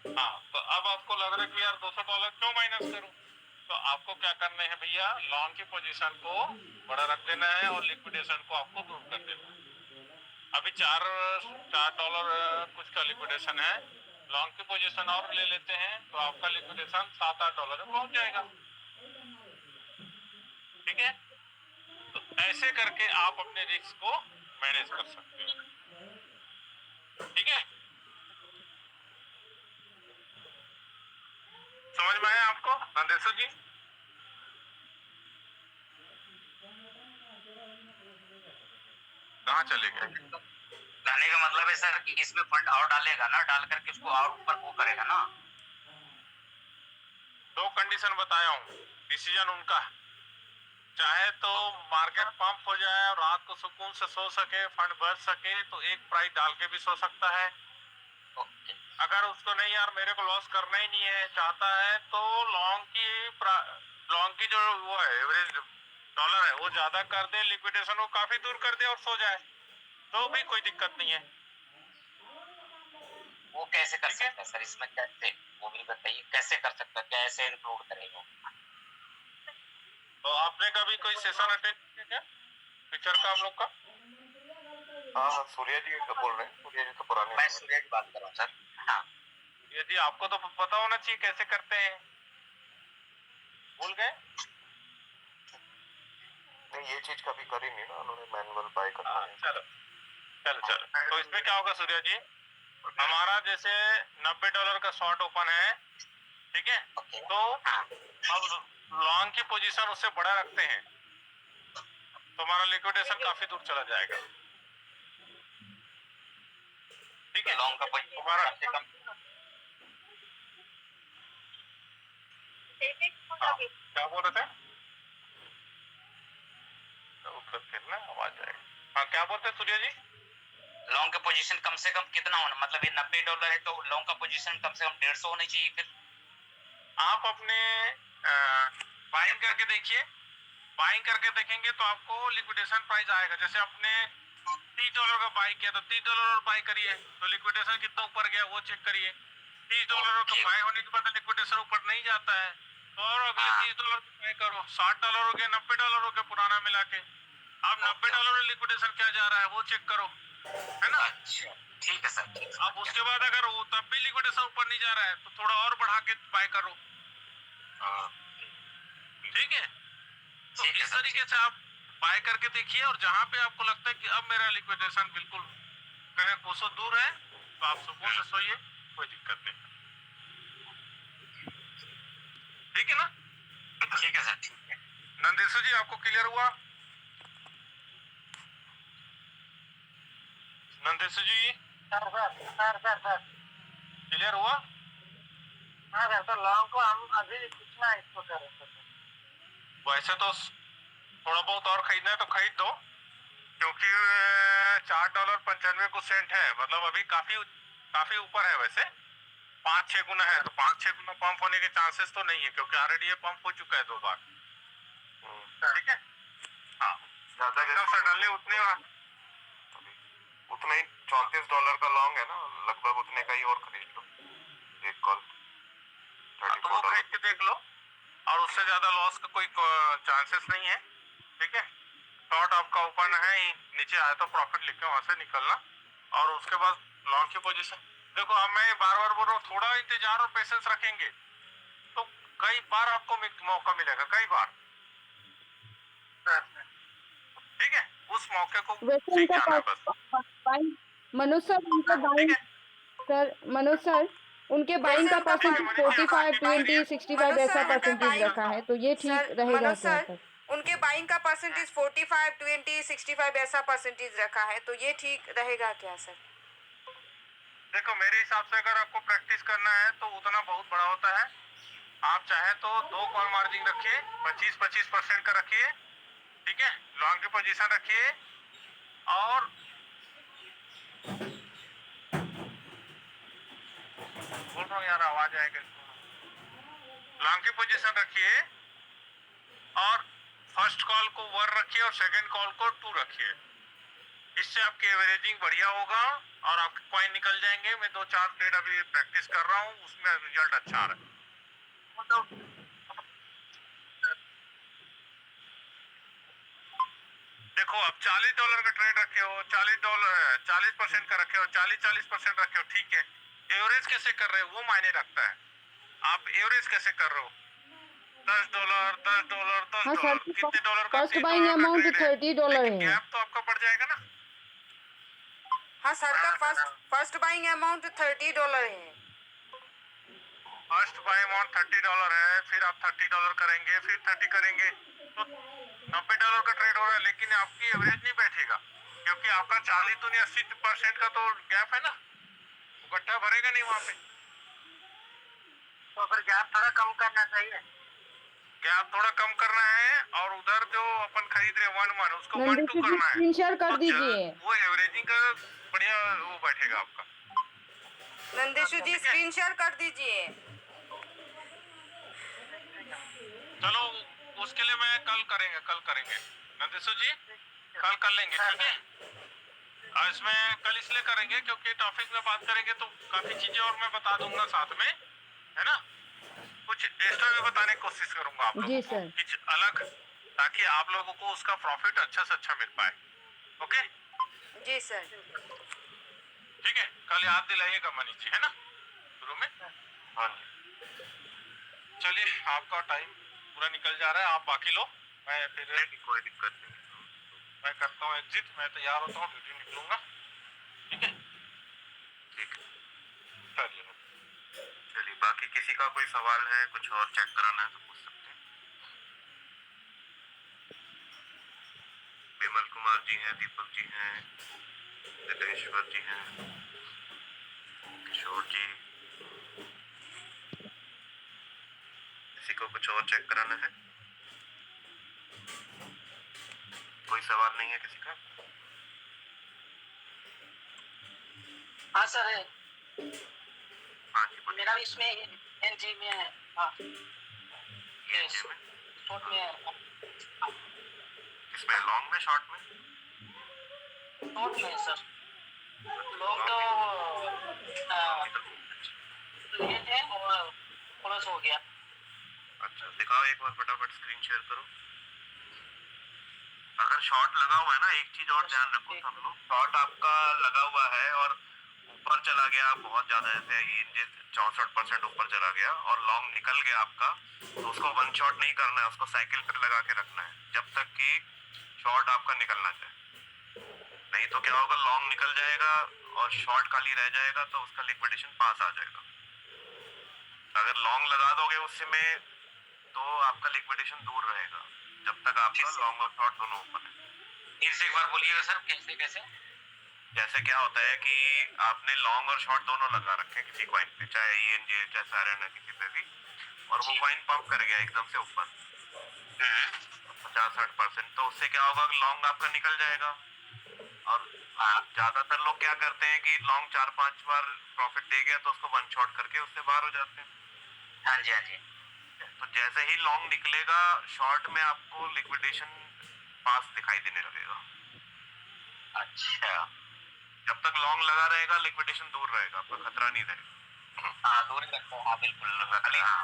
हाँ, तो अब आपको लग रहा है कि यार $200 क्यों माइनस करूं, तो आपको क्या करना है भैया, लॉन्ग की पोजीशन को बड़ा रख देना है और लिक्विडेशन को आपको दूर कर देना है। अभी $4 कुछ का लिक्विडेशन है, लॉन्ग की पोजीशन और ले लेते हैं तो आपका लिक्विडेशन $7 8 में पहुंच जाएगा, ठीक है। तो ऐसे करके आप अपने रिस्क को मैनेज कर सकते हो। ठीक है, समझ में आया आपको नंदेश्वर जी? कहाँ चले गए? कहने का मतलब है सर कि इसमें फंड और डालेगा ना, डाल करके उसको और ऊपर वो करेगा ना। दो कंडीशन बताया हूँ, डिसीजन उनका है। चाहे तो मार्केट पंप हो जाए और रात को सुकून से सो सके, फंड बढ़ सके, तो एक प्राइस डाल के भी सो सकता है। ओके अगर उसको नहीं यार मेरे को लॉस करना ही नहीं है चाहता है, तो लॉन्ग की जो वो है एवरेज डॉलर है वो ज्यादा कर दे, लिक्विडेशन को काफी दूर कर दे और सो जाए, तो भी कोई दिक्कत नहीं है। वो कैसे कर ठीक है, सकता है सर, इसमें कैसे, वो भी बताइए कैसे कर सकता है, कैसे इंक्लूड करेगा? तो आपने कभी कोई सेशन अटेंड किया क्या फ्यूचर का हम लोग का? हाँ, सूर्या जी का बोल रहे हैं, सूर्या जी तो पुराने मैं हैं। सूर्य की बात कर रहा हूँ सर। हाँ यदि आपको तो पता होना चाहिए कैसे करते हैं, भूल गए? नहीं, ये चीज कभी करी नहीं ना उन्होंने, मैनुअल बाय करना हाँ, है। चलो चलो चलो, तो इसमें क्या होगा सूर्या जी, हमारा जैसे $90 का शॉर्ट ओपन है, ठीक है, ओके तो अब लॉन्ग की पोजीशन उससे बड़ा रखते हैं तो हमारा लिक्विडेशन काफी दूर चला जाएगा। ठीक है, लॉन्ग का पोजीशन हमारा कम से कम हाँ, क्या बोल रहे थे? तो फिर ना आवाज आएगी। हाँ, क्या बोलते हैं सूर्या जी? लॉन्ग का पोजीशन कम से कम कितना होना, मतलब ये $90 है तो लॉन्ग का पोजीशन कम से कम 150 होनी चाहिए। फिर आप अपने बाइंग करके देखिए, बाइंग करके देखेंगे तो आपको लिक्विडेशन प्राइस आएगा। जैसे आपने $30 का बाई किया तो $30 और बाई करिए तो लिक्विडेशन कितना ऊपर गया वो चेक करिए। $30 का बाई होने के बाद लिक्विडेशन ऊपर नहीं जाता है तो और अगले $30 बाई करो। $60 हो गया, $90 हो गया पुराना मिला के। अब $90 लिक्विडेशन क्या जा रहा है वो चेक करो, है ना? अच्छा ठीक है सर, ठीक है। अब उसके बाद अगर वो तब भी लिक्विडेशन ऊपर नहीं जा रहा है तो थोड़ा और बढ़ा के बाय करो, ठीक है? तो ठीक है इस सर, तरीके से आप बाय करके देखिए और जहां पे आपको लगता है कि अब मेरा लिक्विडेशन बिल्कुल कहीं कोसों दूर है तो आप सुकून से सोइए, कोई दिक्कत नहीं। ठीक है ना? ठीक है सर, ठीक है। नंदेश्वर जी आपको क्लियर हुआ? नंदेश्वर जी सर क्लियर हुआ? हाँ सर, तो लॉन्ग को हम अभी कितना इसको करें सर? वैसे तो थोड़ा बहुत और खरीदना है तो खरीद दो, क्योंकि $4.95 है, मतलब अभी काफी काफी ऊपर है। वैसे 5-6 गुना है, तो 5-6 गुना पंप होने के चांसेस तो नहीं है क्योंकि ऑलरेडी ये पंप हो चुका है 2 बार। ठीक है, हाँ, ज्यादा सडनली उतने उतना ही $34 का लॉन्ग है ना, लगभग उतने का ही और खरीद लो एक कॉल। तो वो खरीद के देख लो और उससे ज्यादा लॉस का कोई चांसेस नहीं है। ठीक है, शॉर्ट आपका ओपन है, नीचे आया तो प्रॉफिट लिख के वहां से निकलना और उसके बाद लॉन्ग की पोजीशन देखो। अब मैं बार बार बोल रहा हूँ, थोड़ा इंतजार और पेशेंस रखेंगे तो कई बार आपको मौका मिलेगा, कई बार। ठीक है, उस मौके को वैसे सीख उनका जाना है बस। मनोज सर, उनका ठीक बाइंग है, सर, मनोज सर, उनके बाइंग का परसेंटेज 45, 20, 65 ऐसा परसेंटेज रखा है, तो ये ठीक रहेगा क्या सर? उनके बाइंग का परसेंटेज 45, 20, 65 ऐसा परसेंटेज रखा है, तो ये ठीक रहेगा क्या सर? देखो मेरे हिसाब से अगर आपको प्रैक्टिस करना है तो उतना बहुत बड़ा होता है। आप चाहे तो 2 कॉल मार्जिन रखिए, 25% का रखिए, ठीक है, लॉन्ग की पोजीशन रखिए और बोल रहा हूँ यार आवाज आएगा, लॉन्ग की पोजीशन रखिए और फर्स्ट कॉल को 1 रखिए और सेकंड कॉल को 2 रखिए। इससे आपकी एवरेजिंग बढ़िया होगा और आपके कॉइन निकल जाएंगे। मैं 2-4 ट्रेड अभी प्रैक्टिस कर रहा हूँ, उसमें रिजल्ट अच्छा आ रहा है। देखो अब $40 का ट्रेड रखे हो, $40 का रखे हो, 40% रखे हो, ठीक है। एवरेज कैसे कर रहे हो वो मायने रखता है। आप एवरेज कैसे कर रहे हो? $10, $10, हाँ सर, $10 कितने डॉलर का? फर्स्ट $30 बाइंग का अमाउंट ट्रेड है, $30 लेकिन है। गैप तो आपका बढ़ जाएगा ना। हाँ सर का फर्स्ट बाइंग अमाउंट $30 है। फर्स्ट बाय अमाउंट $30 है, फिर आप $30 करेंगे, फिर 30 करेंगे, तो $90 का ट्रेड हो रहा है, लेकिन आपकी एवरेज नहीं बैठेगा, क्योंकि आपका 40 तो नहीं 80% का तो गैप है ना, गट्टा भरेगा नहीं वहाँ पे। तो फिर गैप थोड़ा कम करना चाहिए। गैप थोड़ा कम करना है, और उधर जो अपन खरीद रहे 1-1 उसको 1-2 नंदिशु जी करना है, स्क्रीन शेयर कर तो दीजिए। वो एवरेजिंग का बढ़िया वो बैठेगा आपका। नंदेशु जी स्क्रीन शेयर कर दीजिए। चलो उसके लिए मैं कल करेंगे नंदेशु जी, कल कर लेंगे, ठीक है। और इसमें कल इसलिए करेंगे क्योंकि टॉपिक में बात करेंगे तो काफी चीजें और मैं बता दूंगा साथ में, है ना। कुछ एक्स्ट्रा भी बताने की कोशिश करूंगा आप जी लोगों को, सर। कुछ अलग, ताकि आप लोगों को उसका प्रॉफिट अच्छा से अच्छा मिल पाए। ओके जी सर। ठीक है, कल याद दिलाइएगा मनीष जी, है ना, शुरू में। हाँ जी। चलिए आपका टाइम पूरा निकल जा रहा है, आप बाकी लो, मैं फिर नहीं, कोई दिक्कत नहीं। मैं करता हूँ एग्जिट, मैं तैयार होता हूँ, ड्यूटी निकलूंगा, ठीक है। ठीक है, चलिए चलिए, बाकी किसी का कोई सवाल है, कुछ और चेक कराना है तो पूछ सकते हैं। विमल कुमार जी हैं, दीपक जी हैं, नितेश्वर जी हैं, किशोर जी। किसी को कुछ और चेक कराना है? कोई सवाल नहीं है किसी का? हाँ सर है, हाँ जी बोलिए। मेरा भी इसमें एनजी में है। हाँ ENJ में? शॉर्ट में है। किसमें, लॉन्ग में, शॉर्ट में? शॉर्ट में है सर। लॉन्ग तो लिए थे और क्लोज हो गया। अच्छा, दिखाओ एक बार फटाफट, स्क्रीन शेयर करो। अगर शॉर्ट लगा हुआ है ना, एक चीज और ध्यान रखो सब लोग, शॉर्ट आपका लगा हुआ है और ऊपर चला गया बहुत ज्यादा, जैसे ये 64% ऊपर चला गया और लॉन्ग निकल गया आपका, तो उसको वन शॉट नहीं करना है, उसको साइकिल पर लगा के रखना है जब तक कि शॉर्ट आपका निकलना चाहे। नहीं तो क्या होगा, लॉन्ग निकल जाएगा और शॉर्ट खाली रह जाएगा, तो उसका लिक्विडेशन पास आ जाएगा। अगर लॉन्ग लगा दोगे उस समय, तो आपका लिक्विडेशन दूर रहेगा जब तक आपका लॉन्ग और शॉर्ट दोनों ओपन है। फिर से एक बार बोलिएगा सर, कैसे कैसे? जैसे क्या होता है कि आपने लॉन्ग और शॉर्ट दोनों लगा रखे हैं किसी कॉइन पे, चाहे ENJ चाहे सारेन है, किसी पे भी, और वो कॉइन पंप कर गया एकदम से ऊपर 50-60%, तो उससे क्या होगा, लॉन्ग आपका निकल जाएगा। और ज्यादातर लोग क्या करते हैं कि लॉन्ग 4-5 बार प्रॉफिट दे गया तो उसको वन शॉट करके उससे बाहर हो जाते हैं। हाँ जी, हाँ जी। तो जैसे ही लॉन्ग निकलेगा, शॉर्ट में आपको लिक्विडेशन पास दिखाई देने लगेगा। अच्छा, जब तक लॉन्ग लगा रहेगा, लिक्विडेशन दूर रहेगा, आपका खतरा नहीं रहेगा। हाँ दूर ही रखो, हाँ बिल्कुल।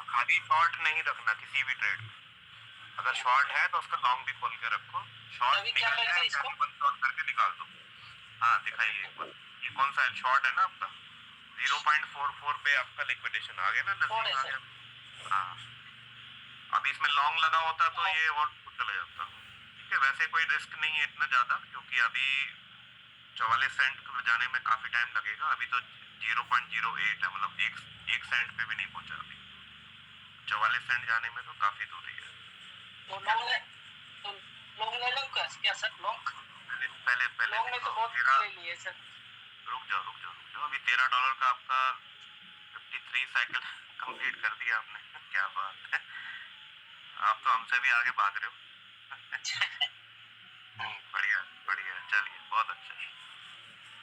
खाली शॉर्ट नहीं रखना किसी भी ट्रेड में। अगर शॉर्ट है तो उसका लॉन्ग भी खोल के रखो, शॉर्ट अभी क्या निकल करते जाए हैं इसको? वन शॉट करके निकाल दो। हाँ दिखाइए एक बार, ये कौन सा है, शॉर्ट है ना आपका, 0.44 पे आपका लिक्विडेशन आ गया ना, नजदीक आ गया। हाँ, अभी इसमें लॉन्ग लगा होता तो ये और ऊपर चला जाता। ठीक है, वैसे कोई रिस्क नहीं है इतना ज्यादा, क्योंकि अभी 44 सेंट जाने में काफी टाइम लगेगा। अभी तो 0.08 है, मतलब एक सेंट पे भी नहीं पहुंचा अभी। 44 सेंट जाने में तो काफी दूरी है। तो लॉन्ग ले लो क्या सर? लॉन्ग पहले लॉन्ग में तो बहुत ले लिए सर। रुक जाओ, अभी $13 का आपका 53 साइकिल कंप्लीट कर दिया आपने। क्या बात है, आप तो हमसे भी आगे भाग रहे हो। बढ़िया बढ़िया, चलिए बहुत अच्छा।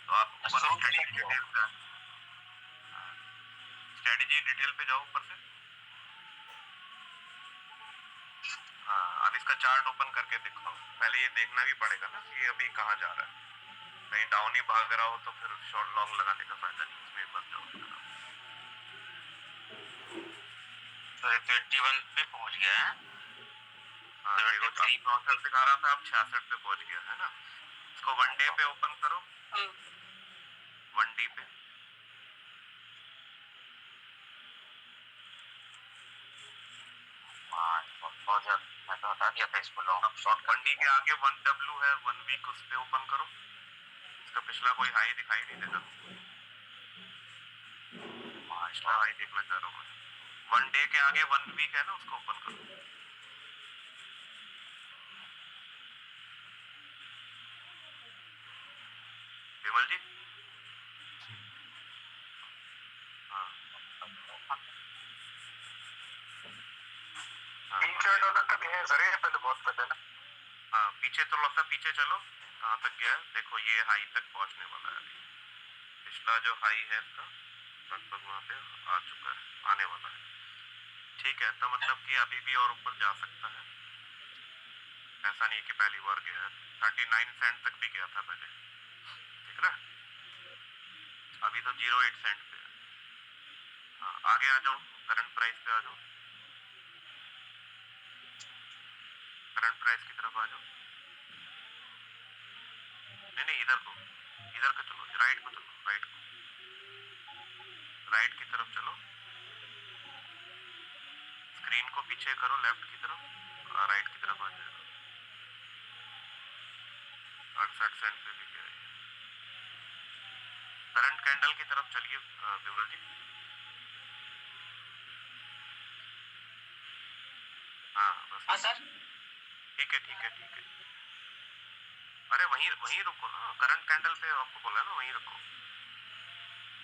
तो आप ऊपर स्ट्रेटेजी डिटेल पे जाओ ऊपर से। हाँ, अब इसका चार्ट ओपन करके दिखाओ। पहले ये देखना भी पड़ेगा ना कि अभी कहाँ जा रहा है, कहीं डाउन ही भाग रहा हो तो फिर शॉर्ट लॉन्ग लगाने का फायदा नहीं, इसमें मत जाओ। तो 81 पे पहुंच गया है। हाँ, देखो 64 दिखा रहा था, अब 66 पे पहुंच गया है ना। इसको वन डे पे ओपन करो, वन डे पे। बहुत ज्यादा, मैं तो हटा दिया था इसको लॉन्ग। अब शॉर्ट वन डी के आगे 1W है, 1 वीक, उस पे ओपन करो। इसका पिछला कोई हाई दिखाई नहीं देता। पिछला हाई देखना चाह रहा हूँ मैं। 1 डे के आगे 1 वीक है ना, उसको ओपन करो। विमल जी, हाँ हाँ $3-4 तक है सर, ये पहले बहुत पहले ना। हाँ, पीछे थोड़ा सा पीछे चलो, कहाँ तक गया है? देखो ये हाई तक पहुंचने वाला है अभी। पिछला जो हाई है इसका लगभग वहाँ पे आ चुका है, आने वाला है। ठीक है, तो मतलब कि अभी भी और ऊपर जा सकता है, ऐसा नहीं कि पहली बार गया है। 39 सेंट तक भी गया था पहले, ठीक है। अभी तो 08 सेंट पे है। हाँ, आगे आ जाओ, करंट प्राइस पे आ जाओ, करंट प्राइस की तरफ आ जाओ। नहीं नहीं, इधर को चलो, राइट को चलो, राइट की तरफ चलो। स्क्रीन को पीछे करो लेफ्ट की तरफ, राइट की तरफ आ जाएगा। 68 सेंट पे भी गया है। करंट कैंडल की तरफ चलिए विमल जी। हाँ बस, हाँ सर। ठीक है ठीक है ठीक है। अरे वहीं वहीं रुको ना, करंट कैंडल पे आपको बोला ना, वहीं रुको।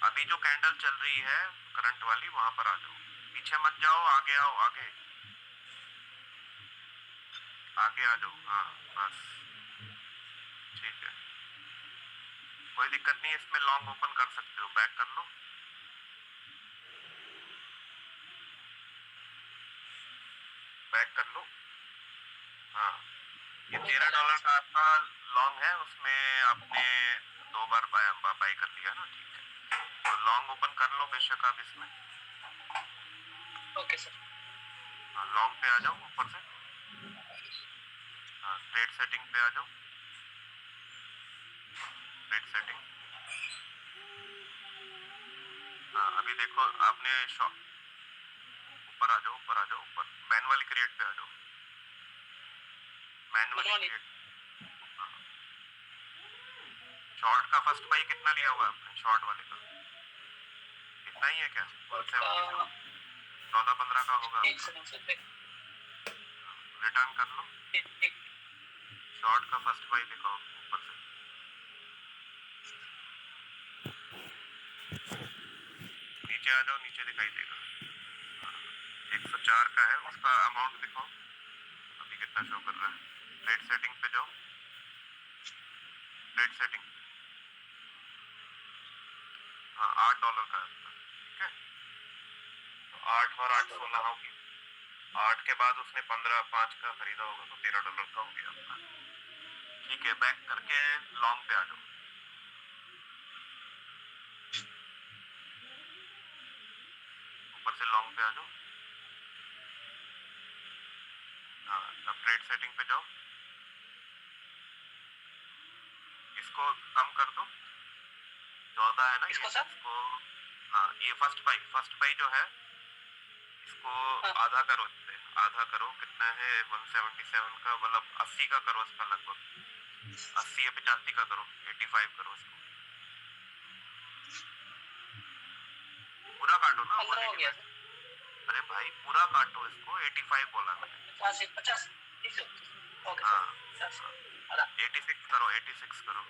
अभी जो कैंडल चल रही है करंट वाली, वहां पर आ जाओ। पीछे मत जाओ, आगे आओ, आगे आगे आ जाओ। हाँ बस, ठीक है, कोई दिक्कत नहीं है। इसमें लॉन्ग ओपन कर सकते हो, बैक कर लो, बैक कर लो। हाँ, ये $13 का आपका लॉन्ग है, उसमें आपने 2 बार बाई कर लिया ना, ठीक है। तो लॉन्ग ओपन कर लो बेशक आप इसमें। Okay sir. हाँ, लॉन्ग पे आ जाओ ऊपर से। हाँ, ट्रेड सेटिंग पे आ जाओ, ट्रेड सेटिंग। हाँ, अभी देखो आपने ऊपर आ जाओ, ऊपर आ जाओ, ऊपर मैनुअली क्रिएट पे आ जाओ, मैनुअली क्रिएट। शॉर्ट का फर्स्ट बाई कितना लिया हुआ है आपने, शॉर्ट वाले का इतना ही है क्या? 14-15 का होगा। एक सेकंड सर, रिटर्न कर लो, शॉर्ट का फर्स्ट बाई दिखाओ ऊपर से। नीचे आ जाओ, नीचे दिखाई देगा। 104 का है, उसका अमाउंट दिखाओ अभी कितना शो कर रहा है। ट्रेड सेटिंग पे जाओ, ट्रेड सेटिंग। हाँ, $8 का है उसका, ठीक है। तो 8 और 8 16 होगी। 8 के बाद उसने 15.5 का खरीदा होगा, तो $13 का हो गया आपका। ठीक है, बैक करके लॉन्ग पे आ जाओ। ऊपर से लॉन्ग पे आ जाओ। हाँ, अब ट्रेड सेटिंग पे जाओ, इसको कम कर दो। 14 है ना ये, इसको हाँ, ये फर्स्ट बाई जो है, इसको आधा करो, इससे आधा करो। कितना है? 177 का, मतलब 80 का करो इसका, लगभग 80 या 85 का करो, 85 करो इसको। पूरा काटो ना, 15 हो गया। अरे भाई पूरा काटो इसको, 85 बोला मैंने। 50 ओके हाँ, सर। 86 करो, 86 करो।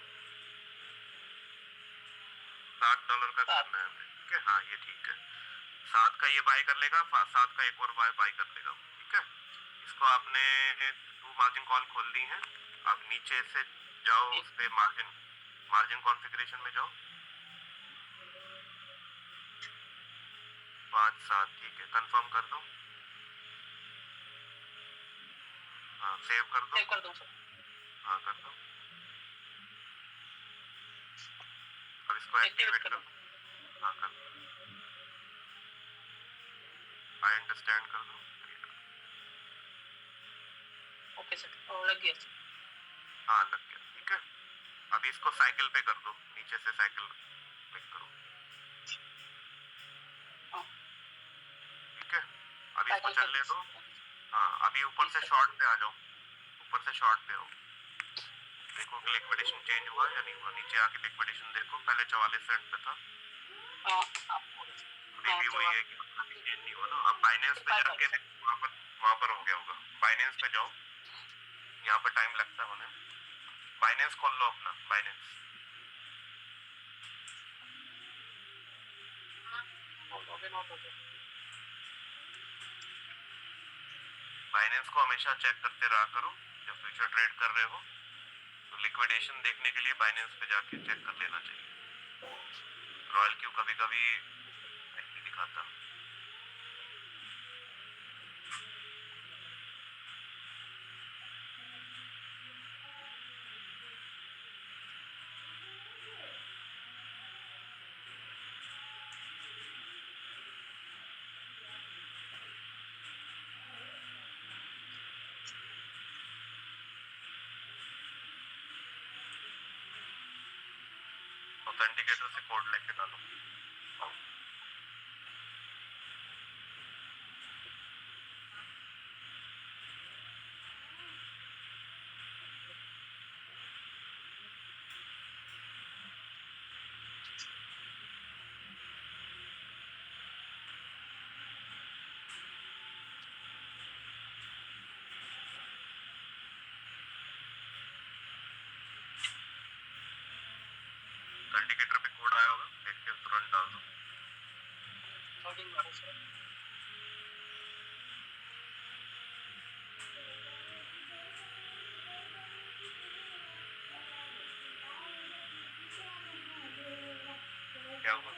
$7 का करना है हमें, ठीक है। हाँ ये ठीक है, 7 का ये बाय कर लेगा, 7 का एक और बाय कर लेगा, ठीक है। इसको आपने 2 मार्जिन कॉल खोल दी है। अब नीचे से जाओ, उस पे मार्जिन कॉन्फ़िगरेशन में जाओ, 5-7, ठीक है, कंफर्म कर दो। हाँ, सेव कर दो। हाँ कर दो। अब इसको एक्टिवेट कर दो। हाँ कर दो, आई अंडरस्टैंड कर दो। ओके सर, लग गया। हाँ लग गया, ठीक है। अभी इसको साइकिल पे कर दो, नीचे से साइकिल क्लिक करो, ठीक है। अभी इसको चलने दो। हाँ, अभी ऊपर से शॉर्ट पे आ जाओ, ऊपर से शॉर्ट पे आओ। देखो कि लिक्विडेशन चेंज हुआ या नहीं हुआ, नीचे आके लिक्विडेशन देखो, पहले 44 सेंट पे था, अभी भी वही है कि अभी चेंज नहीं हुआ ना। अब बाइनेंस पे जाके देखो, वहाँ पर हो गया होगा। बाइनेंस पे जाओ, यहाँ पर टाइम लगता है होने। बाइनेंस खोल लो अपना, बाइनेंस बाइनेंस को हमेशा चेक करते रहा करो जब फ्यूचर ट्रेड कर रहे हो, तो लिक्विडेशन देखने के लिए बाइनेंस पे जाके चेक कर लेना चाहिए। रॉयल क्यू कभी कभी नहीं दिखाता। ऑथेंटिकेटर से कोड लेके डालो। ऑथेंटिकेटर पे कोड आया होगा, देख के तुरंत डाल दो। क्या हुआ?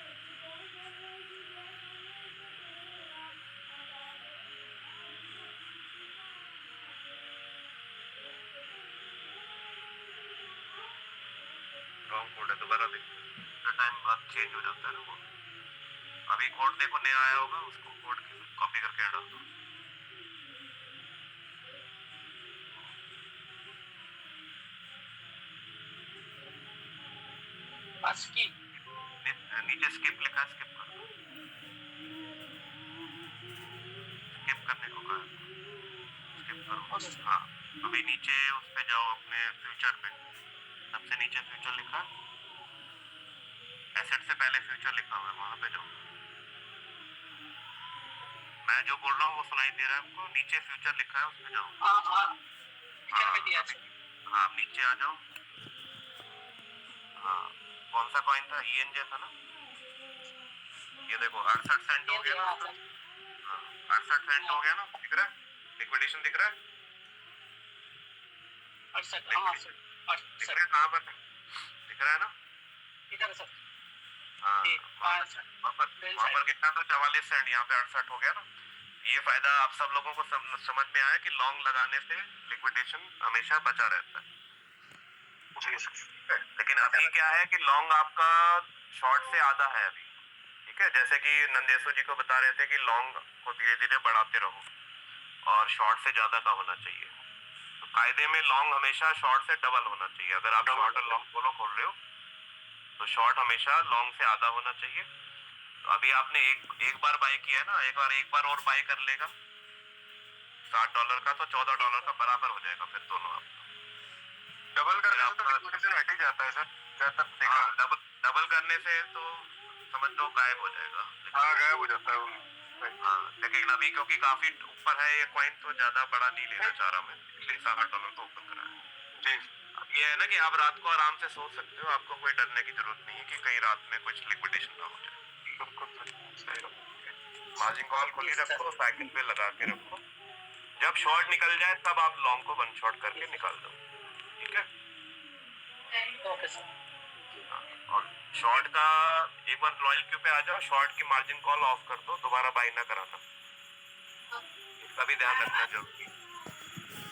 रॉन्ग कोड है, दोबारा देखो। टाइम बाद चेंज हो जाता है ना वो। अभी कोड देखो नया आया होगा, उसको कोड कॉपी करके डाल दो। नीचे स्किप लिखा है, स्किप कर दो। स्किप करने को कहा है, स्किप करो। हाँ, अभी नीचे उस पे जाओ, अपने फ्यूचर पे, सबसे नीचे फ्यूचर लिखा है, एसेट से पहले फ्यूचर लिखा हुआ है, वहां पे जाओ। मैं जो बोल रहा हूँ वो सुनाई दे रहा है आपको? नीचे फ्यूचर लिखा है, उस पे जाओ। हाँ, नीचे आ जाओ। हाँ, कौन सा कॉइन था? ईएनजे था ना? ये देखो 68 सेंट हो गया ना। हाँ, 68 सेंट हो गया ना, दिख रहा है? लिक्विडेशन दिख रहा है? दिख रहा है कहाँ पर? दिख रहा है ना? हाँ, वहाँ पर कितना था? 44 सेंट, यहाँ पे 68 हो गया ना। ये फायदा आप सब लोगों को समझ में आया कि लॉन्ग लगाने से लिक्विडेशन हमेशा बचा रहता है। लेकिन अभी क्या है कि लॉन्ग आपका शॉर्ट से आधा है अभी, ठीक है? जैसे कि नंदेश्वर जी को बता रहे थे कि लॉन्ग को धीरे धीरे बढ़ाते रहो और शॉर्ट से ज्यादा का होना चाहिए। तो कायदे में लॉन्ग हमेशा शॉर्ट से डबल होना चाहिए। अगर आप शॉर्ट और लॉन्ग दोनों खोल रहे हो तो शॉर्ट हमेशा लॉन्ग से आधा होना चाहिए। तो अभी आपने एक बार बाय किया है ना, एक बार और बाय कर लेगा $60 का, तो $14 का बराबर हो जाएगा फिर दोनों आप। डबल करने से तो लिक्विडेशन हट ही जाता है सर, ज्यादातर देखा। डबल करने से तो समझ लो गायब हो जाएगा। हाँ, गायब हो जाता है वो। हाँ, लेकिन अभी क्योंकि काफी ऊपर है ये कॉइन, तो ज्यादा बड़ा नहीं लेना चाह रहा मैं, इसलिए $60 को ओपन करा है। जी, अब ये है ना कि आप रात को आराम से सो सकते हो, आपको कोई डरने की जरूरत नहीं है कि कहीं रात में कुछ लिक्विडेशन ना हो जाए। मार्जिन कॉल खुली रखो, साइकिल पे लगा के रखो, जब शॉर्ट निकल जाए तब आप लॉन्ग को वन शॉट करके निकाल दो, ठीक है? Okay sir. और शॉर्ट का एक बार रॉयल क्यू पे आ जाओ, शॉर्ट की मार्जिन कॉल ऑफ कर दो, दोबारा बाई ना कराना, इसका भी ध्यान रखना जरूरी।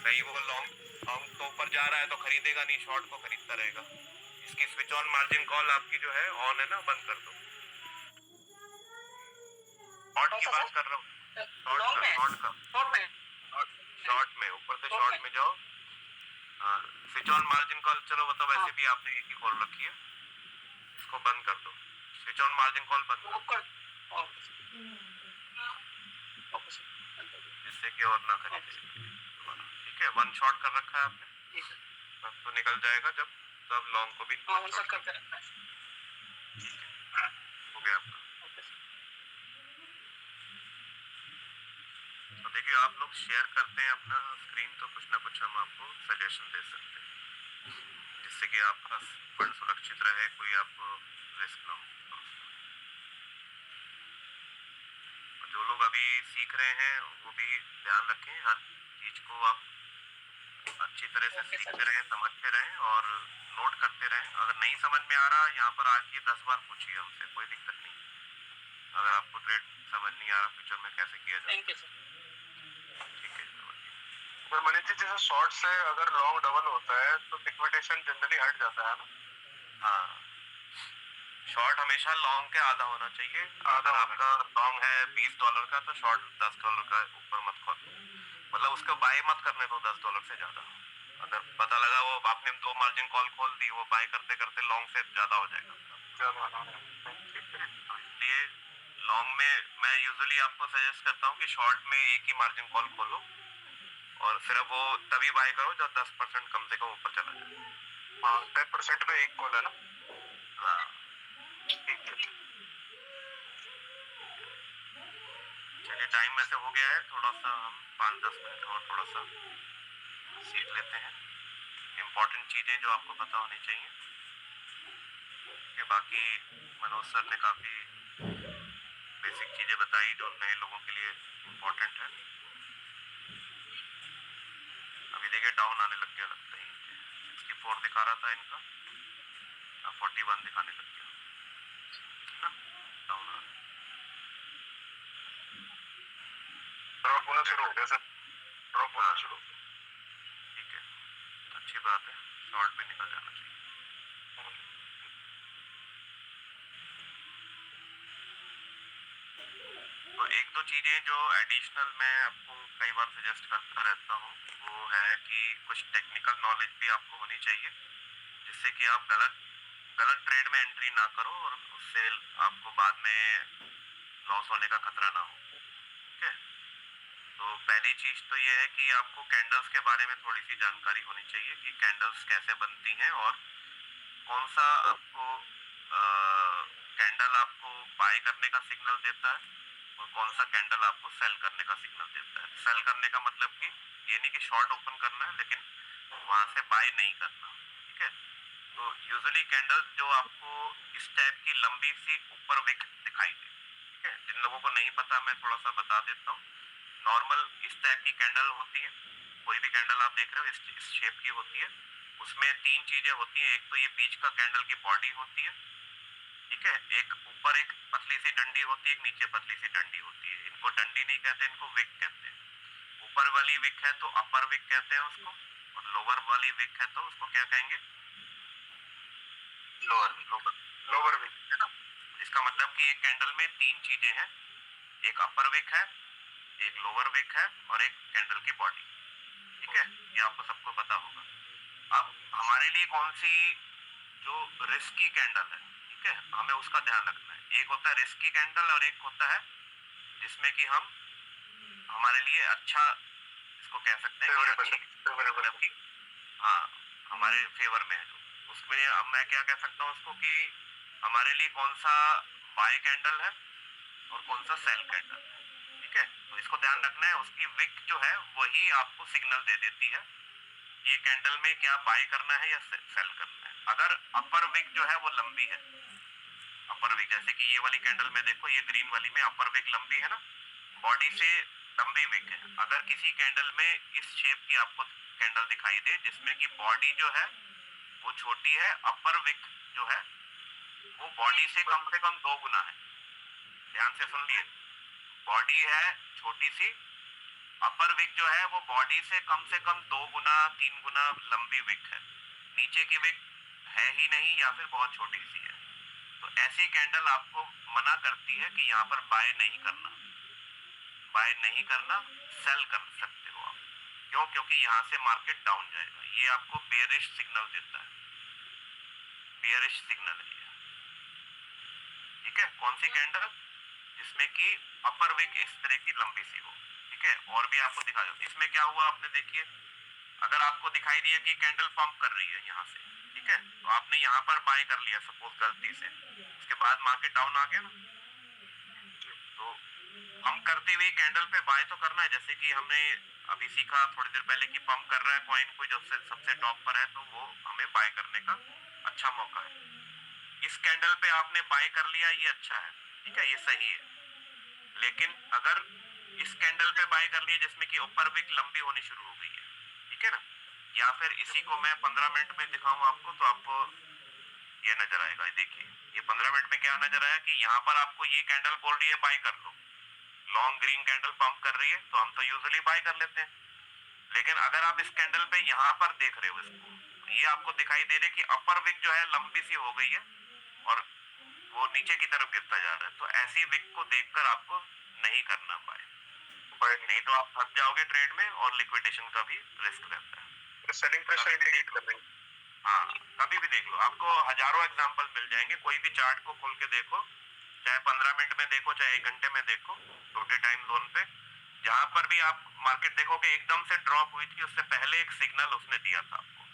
कहीं वो लॉन्ग तो ऊपर जा रहा है तो खरीदेगा नहीं, शॉर्ट को खरीदता रहेगा। इसकी स्विच ऑन मार्जिन कॉल आपकी जो है ऑन है ना, बंद कर दो। शॉर्ट की बात कर रहा हूँ, शॉर्ट में ऊपर से शॉर्ट में जाओ। हाँ, स्विच ऑन मार्जिन कॉल, चलो वो तो वैसे भी आपने एक ही कॉल रखी है, इसको बंद कर दो। स्विच ऑन मार्जिन कॉल बंद कर दो, जिससे कि और ना खरीदे, ठीक है? वन शॉट कर रखा है आपने। तब तो निकल जाएगा जब तब लॉन्ग को भी हाँ वो सब करके रखना है। हो गया आपका। Okay sir. तो देखिए आप लोग शेयर करते हैं अपना स्क्रीन तो कुछ ना कुछ हम आपको सजेशन दे सकते हैं जिससे कि आपका फंड सुरक्षित रहे, कोई आपको रिस्क ना हो। और जो लोग अभी सीख रहे हैं वो भी ध्यान रखें, हर चीज को आप अच्छी तरह से ओके सर। सीखते रहें, समझते रहें और नोट करते रहें। अगर नहीं समझ में आ रहा यहाँ पर आके 10 बार पूछिए हमसे, कोई दिक्कत नहीं। अगर आपको ट्रेड समझ नहीं आ रहा फ्यूचर में कैसे किया जाए, थैंक यू सर। ठीक है। पर मनीष जी जैसे शॉर्ट से अगर लॉन्ग डबल होता है तो लिक्विडेशन जनरली हट जाता है ना? हाँ, शॉर्ट हमेशा लॉन्ग के आधा होना चाहिए। आधा अगर होना आपका लॉन्ग है $20 का तो शॉर्ट $10 का ऊपर मत खोलो, मतलब उसको बाय मत करने दो $10 से ज्यादा। अगर पता लगा वो आपने 2 मार्जिन कॉल खोल दी, वो बाय करते करते लॉन्ग से ज्यादा हो जाएगा। ज्यादा ना। तो इसलिए लॉन्ग में मैं यूजुअली आपको सजेस्ट करता हूँ कि शॉर्ट में एक ही मार्जिन कॉल खोलो और सिर्फ वो तभी बाय करो जब 10% कम से कम ऊपर चला जाए। हाँ 10% पे एक कॉल है ना? हाँ, ठीक है। चलिए टाइम वैसे हो गया है, थोड़ा सा हम 5-10 मिनट और थोड़ा सा सीख लेते हैं इम्पोर्टेंट चीजें जो आपको पता होनी चाहिए। ये बाकी मनोज सर ने काफी बेसिक चीजें बताई जो नए लोगों के लिए इम्पोर्टेंट है। अभी देखिए डाउन आने लग गया, लगता है 64 दिखा रहा था इनका, 41 दिखाने लग गया ना, डाउन आ रहा है। ड्रॉप होना शुरू हो गया सर, ड्रॉप होना शुरू। ठीक है, अच्छी बात है, शॉर्ट भी निकल जाना चाहिए। तो एक दो चीजें जो एडिशनल मैं आपको कई बार सजेस्ट करता रहता हूँ वो है कि कुछ टेक्निकल नॉलेज भी आपको होनी चाहिए जिससे कि आप गलत ट्रेड में एंट्री ना करो और उससे आपको बाद में लॉस होने का खतरा ना हो। ठीक है, तो पहली चीज तो ये है कि आपको कैंडल्स के बारे में थोड़ी सी जानकारी होनी चाहिए कि कैंडल्स कैसे बनती हैं और कौन सा आपको कैंडल आपको बाय करने का सिग्नल देता है और कौन सा कैंडल आपको सेल करने का सिग्नल देता है। सेल करने का मतलब कि ये नहीं कि शॉर्ट ओपन करना है लेकिन वहां से बाय नहीं करना। ठीक है, तो यूजुअली कैंडल जो आपको इस टाइप की लंबी सी ऊपर विक दिखाई दे, ठीक है, जिन लोगों को नहीं पता मैं थोड़ा सा बता देता हूँ। नॉर्मल इस टाइप की कैंडल होती है, कोई भी कैंडल आप देख रहे हो इस शेप की होती है। उसमें 3 चीजें होती हैं, एक तो ये बीच का कैंडल की बॉडी होती है, ठीक है, एक ऊपर एक पतली सी डंडी होती है, एक नीचे पतली सी डंडी होती है। इनको डंडी नहीं कहते, इनको विक कहते हैं। ऊपर वाली विक है तो अपर विक कहते हैं उसको, और लोअर वाली विक है तो उसको क्या कहेंगे, लोअर लोअर भी है ना। इसका मतलब कि एक कैंडल में 3 चीजें हैं, एक अपर विक है, एक लोअर विक है और एक कैंडल की बॉडी। ठीक है, ये आपको सबको पता होगा। अब हमारे लिए कौन सी जो रिस्की कैंडल है, ठीक है, हमें उसका ध्यान रखना है। एक होता है रिस्की कैंडल और एक होता है जिसमें कि हम हमारे लिए अच्छा, इसको कह सकते हैं कि अच्छी, मतलब कि हाँ हमारे फेवर में है जो, उसमें अब मैं क्या कह सकता हूँ उसको कि हमारे लिए कौन सा बाय कैंडल है और कौन सा सेल कैंडल है। ठीक है, तो इसको ध्यान रखना है। उसकी विक जो है वही आपको सिग्नल दे देती है ये कैंडल में क्या बाय करना है या सेल करना है। अगर अपर विक जो है वो लंबी है, अपर विक जैसे कि ये वाली कैंडल में देखो, ये ग्रीन वाली में अपर विक लंबी है ना, बॉडी से लंबी विक है। अगर किसी कैंडल में इस शेप की आपको कैंडल दिखाई दे जिसमें कि बॉडी जो है वो छोटी है, अपर विक जो है वो बॉडी से कम 2 गुना है, ध्यान से सुन लिए, बॉडी है छोटी सी, अपर विक जो है वो बॉडी से कम 2 गुना 3 गुना लंबी विक है, नीचे की विक है ही नहीं या फिर बहुत छोटी सी है। तो ऐसी कैंडल आपको मना करती है कि यहाँ पर बाय नहीं करना, सेल कर सकते हो आप। क्यों? क्योंकि यहाँ से मार्केट डाउन जाएगा, ये आपको बेयरिश सिग्नल देता है, बेयरिश सिग्नल है ये। ठीक है, कौन सी कैंडल जिसमें कि अपर विक इस तरह की लंबी सी हो। ठीक है, और भी आपको दिखा दो इसमें क्या हुआ, आपने देखिए अगर आपको दिखाई दिया कि कैंडल पंप कर रही है यहाँ से, ठीक है, तो आपने यहाँ पर बाय कर लिया सपोज गलती से, उसके बाद मार्केट डाउन आ गया ना, तो पंप करते हुए कैंडल पे बाय तो करना है। जैसे कि हमने अभी सीखा थोड़ी देर पहले कि पंप कर रहा है कॉइन को जो सबसे टॉप पर है, तो वो हमें बाय करने का अच्छा मौका है। इस कैंडल पे आपने बाय कर लिया, ये अच्छा है, ठीक है, ये सही है। लेकिन अगर इस कैंडल पे बाय कर लिया जिसमें कि ऊपर विक लंबी होनी शुरू हो गई है, ठीक है ना, या फिर इसी को मैं 15 मिनट में दिखाऊं आपको, तो आपको ये नजर आएगा। देखिए ये 15 मिनट में क्या नजर आया कि यहाँ पर आपको ये कैंडल बोल रही है बाय कर लो, लॉन्ग ग्रीन कैंडल पंप कर रही है, तो हम तो यूजुअली बाय कर लेते हैं। लेकिन अगर आप इस कैंडल पे यहाँ पर देख रहे हो इसको, तो ये आपको दिखाई दे रहा है कि अपर विक जो है लंबी सी हो गई है और वो नीचे की तरफ गिरता जा रहा है। तो ऐसी विक को देखकर आपको नहीं करना बाय, नहीं तो आप फंस जाओगे ट्रेड में और लिक्विडेशन का भी रिस्क रहता है। सेलिंग प्रेशर इंडिकेट कर रही है। हाँ, कभी भी देख लो, आपको हजारों एग्जांपल मिल जाएंगे। कोई भी चार्ट को खोल के देखो, चाहे 15 मिनट में देखो, चाहे 1 घंटे में देखो, छोटे टाइम जोन पे, जहां पर भी आप मार्केट देखोगे एकदम से ड्रॉप हुई थी, उससे पहले एक सिग्नल उसने दिया था आपको।